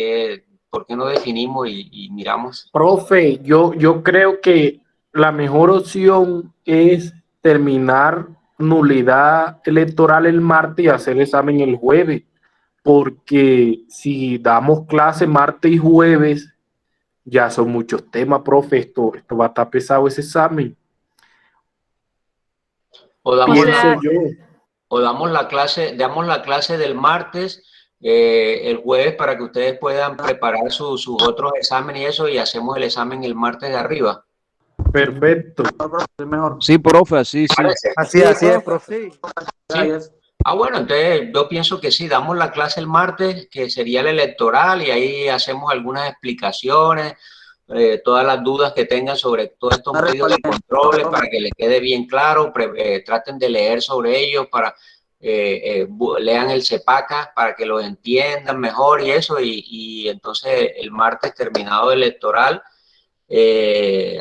¿por qué no definimos y miramos? Profe, yo creo que la mejor opción es terminar nulidad electoral el martes y hacer el examen el jueves, porque si damos clase martes y jueves, ya son muchos temas, profe, esto va a estar pesado ese examen. O damos, Pienso yo. O damos la clase del martes, el jueves, para que ustedes puedan preparar sus otros exámenes y eso, y hacemos el examen el martes de arriba. Perfecto. Sí, profe, así, sí. Así es, profe. ¿Sí? Bueno, entonces yo pienso que sí, damos la clase el martes, que sería el electoral, y ahí hacemos algunas explicaciones, todas las dudas que tengan sobre todos estos medios de control, para que les quede bien claro, traten de leer sobre ellos, lean el CEPACA para que lo entiendan mejor y eso, y entonces el martes terminado el electoral,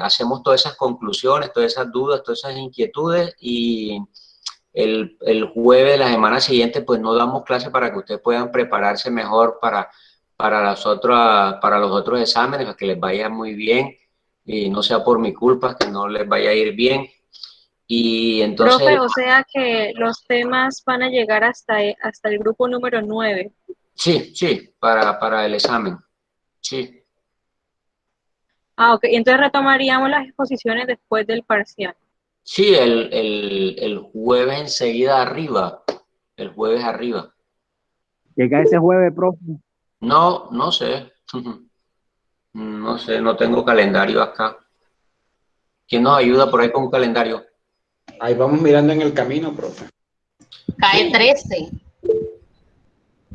hacemos todas esas conclusiones, todas esas dudas, todas esas inquietudes, y el jueves de la semana siguiente pues no damos clase para que ustedes puedan prepararse mejor para los otros exámenes, para que les vaya muy bien y no sea por mi culpa que no les vaya a ir bien. Y entonces... Profe, o sea que los temas van a llegar hasta el grupo número 9. Sí, para el examen, sí. Ok, entonces retomaríamos las exposiciones después del parcial. Sí, el jueves enseguida arriba, el jueves arriba. Llega ese jueves, profe. No sé, no sé, no tengo calendario acá. ¿Quién nos ayuda por ahí con un calendario? Ahí vamos mirando en el camino, profe. Cae 13.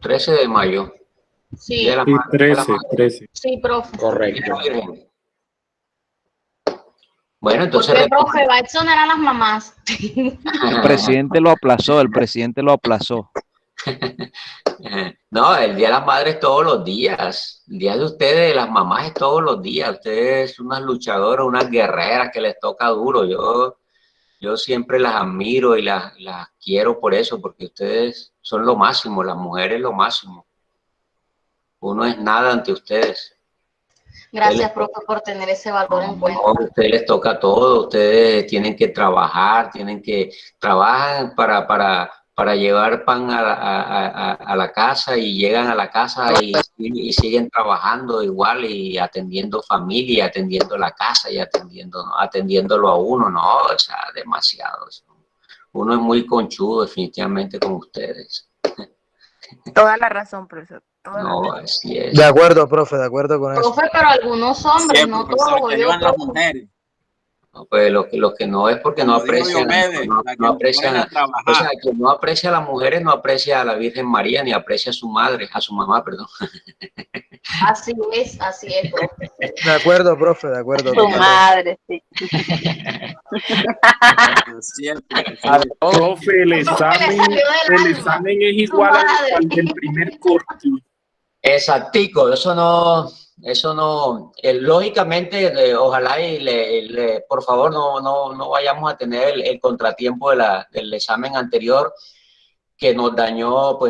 13 de mayo. Sí. De la Sí, madre, 13. Sí, profe. Correcto. Bueno, entonces... Porque, profe, va a exonerar a las mamás. El presidente lo aplazó. No, el Día de las Madres todos los días. El día de ustedes, de las mamás, es todos los días. Ustedes son unas luchadoras, unas guerreras que les toca duro. Yo siempre las admiro y las quiero por eso, porque ustedes son lo máximo, las mujeres lo máximo. Uno es nada ante ustedes. Gracias, profe, por tener ese valor en cuenta. A ustedes les toca todo, ustedes tienen que trabajar, trabajan para llevar pan a la casa, y llegan a la casa y siguen trabajando igual y atendiendo familia, atendiendo la casa y atendiéndolo a uno, no, o sea, demasiado. Uno es muy conchudo definitivamente con ustedes. Toda la razón, profesor. No, así es. De acuerdo, profe, de acuerdo con eso. Profe, pero algunos hombres, no todos. las mujeres. No, pues lo que no es porque no aprecian, no aprecian, o sea, quien no aprecia a las mujeres no aprecia a la Virgen María ni aprecia a su madre, a su mamá, perdón. Así es, profe. De acuerdo, profe, de acuerdo. Tu madre, sí. Profe, el examen es igual al del primer corte. Exactico, eso no, lógicamente, ojalá por favor no vayamos a tener el contratiempo del examen anterior que nos dañó, o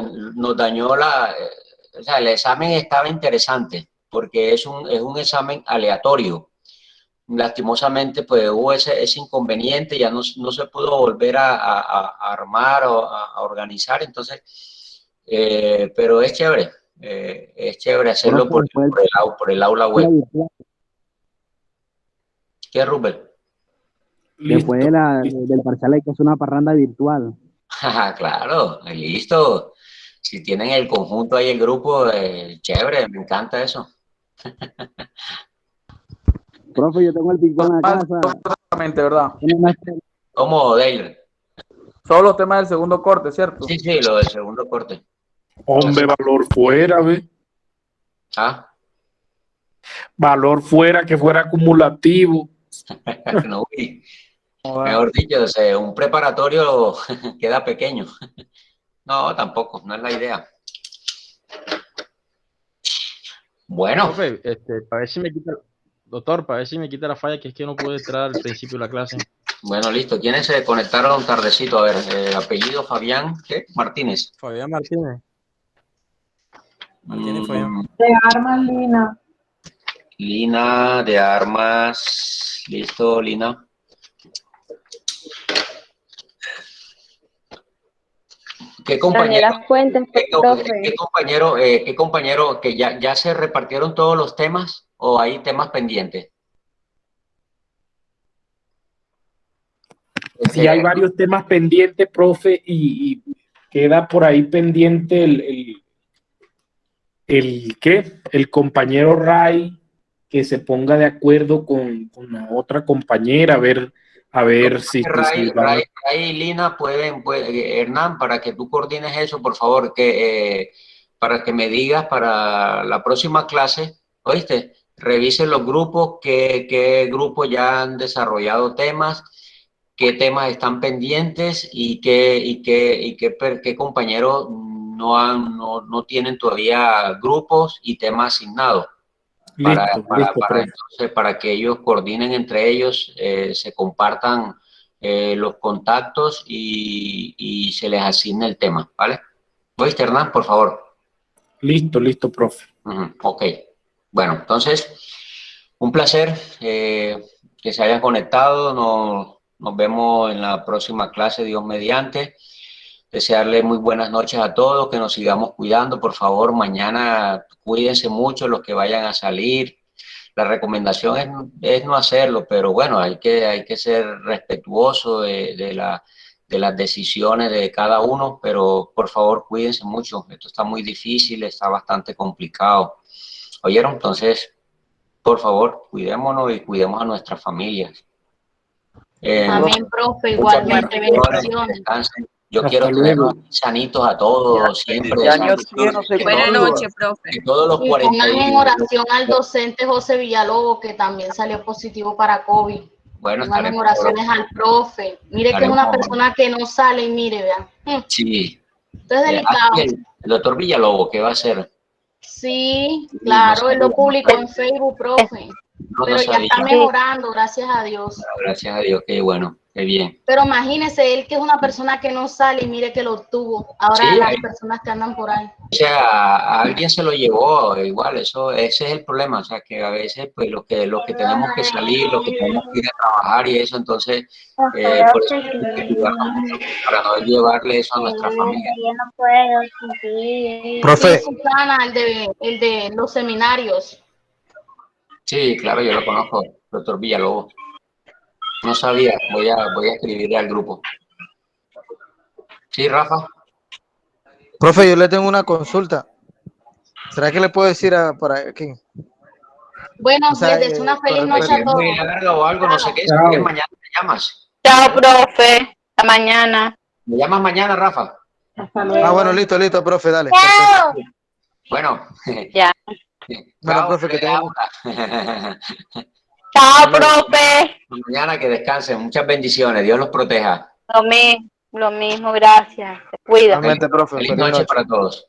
sea, el examen estaba interesante porque es un examen aleatorio. Lastimosamente, pues hubo ese inconveniente, ya no se pudo volver a armar o a organizar, entonces, pero es chévere. Es chévere hacerlo por el aula web. ¿Qué, Rubén? Después del parcial hay que hacer una parranda virtual. Claro, listo. Si tienen el conjunto ahí, el grupo, chévere, me encanta eso. Profe, yo tengo el pico en la casa. ¿Verdad? ¿Cómo, Dale? Solo los temas del segundo corte, ¿cierto? Sí, lo del segundo corte. Hombre, valor fuera, ¿ve? ¿Ah? Valor fuera, que fuera acumulativo. No, mejor dicho, o sea, un preparatorio queda pequeño. No, tampoco, no es la idea. Bueno. Profe, para ver si me quita, doctor, para ver si me quita la falla, que es que no pude entrar al principio de la clase. Bueno, listo. ¿Quiénes se conectaron tardecito? A ver, apellido Fabián, ¿qué? Martínez. Fabián Martínez. De Armas, Lina. Lina de Armas. Listo, Lina. ¿Qué compañero? ¿Qué compañero que ya se repartieron todos los temas o hay temas pendientes? Sí, hay varios temas pendientes, profe, y queda por ahí pendiente el compañero Ray, que se ponga de acuerdo con la otra compañera, a ver si Ray y Lina pueden, Hernán, para que tú coordines eso, por favor, para que me digas para la próxima clase, ¿oíste? Revisen los grupos, qué grupos ya han desarrollado temas, qué temas están pendientes y qué compañeros no tienen todavía grupos y temas asignados. Entonces, para que ellos coordinen entre ellos, se compartan los contactos y se les asigne el tema, ¿vale? ¿Oíste, Hernán, por favor? Listo, profe. Ok. Bueno, entonces, un placer que se hayan conectado. Nos vemos en la próxima clase, Dios mediante. Desearle muy buenas noches a todos, que nos sigamos cuidando, por favor. Mañana cuídense mucho los que vayan a salir. La recomendación es no hacerlo, pero bueno, hay que ser respetuoso de las decisiones de cada uno, pero por favor cuídense mucho. Esto está muy difícil, está bastante complicado. ¿Oyeron? Entonces, por favor, cuidémonos y cuidemos a nuestras familias. Amén, profe, igualmente, bendiciones. Yo quiero tenerlos sanitos a todos, siempre. Buenas noches, profe. De todos los y 40. pongan en oración al docente José Villalobos, que también salió positivo para COVID. Bueno, pongan en oraciones al profe. Mire que es una persona que no sale y mire, vean. Sí. Esto es delicado. El doctor Villalobos, ¿qué va a hacer? Sí, claro, él lo publicó en Facebook, profe. No, pero no ya sabía. está mejorando, gracias a Dios. Bueno, gracias a Dios, qué bueno, qué bien. Pero imagínese, él que es una persona que no sale y mire que lo obtuvo. Ahora Sí, las personas que andan por ahí. o sea, a alguien se lo llevó, igual, ese es el problema, o sea, que a veces, pues, los que tenemos que salir, los que tenemos que ir a trabajar y eso, entonces, por eso hay que ayudarnos mucho para no llevarle eso a nuestra familia. Profe. Susana, el de los seminarios. Sí, claro, yo lo conozco, doctor Villalobos. No sabía, voy a escribirle al grupo. Sí, Rafa. Profe, yo le tengo una consulta. ¿Será que le puedo decir por aquí? Bueno, O sea, les deseo una feliz con noche a respecto- todos. Muy larga o algo, no sé qué, si Chao. quieres mañana me llamas. Chao, profe. Hasta mañana. ¿Me llamas mañana, Rafa? Ah, bueno, listo, profe, dale. Chao. Bueno. Ya. Bueno, Chao, profe, que tenga Chao, profe. mañana que descansen. Muchas bendiciones. Dios los proteja. Lo mismo, gracias. Se cuida. Realmente, profe, Feliz feliz noche noche. para todos.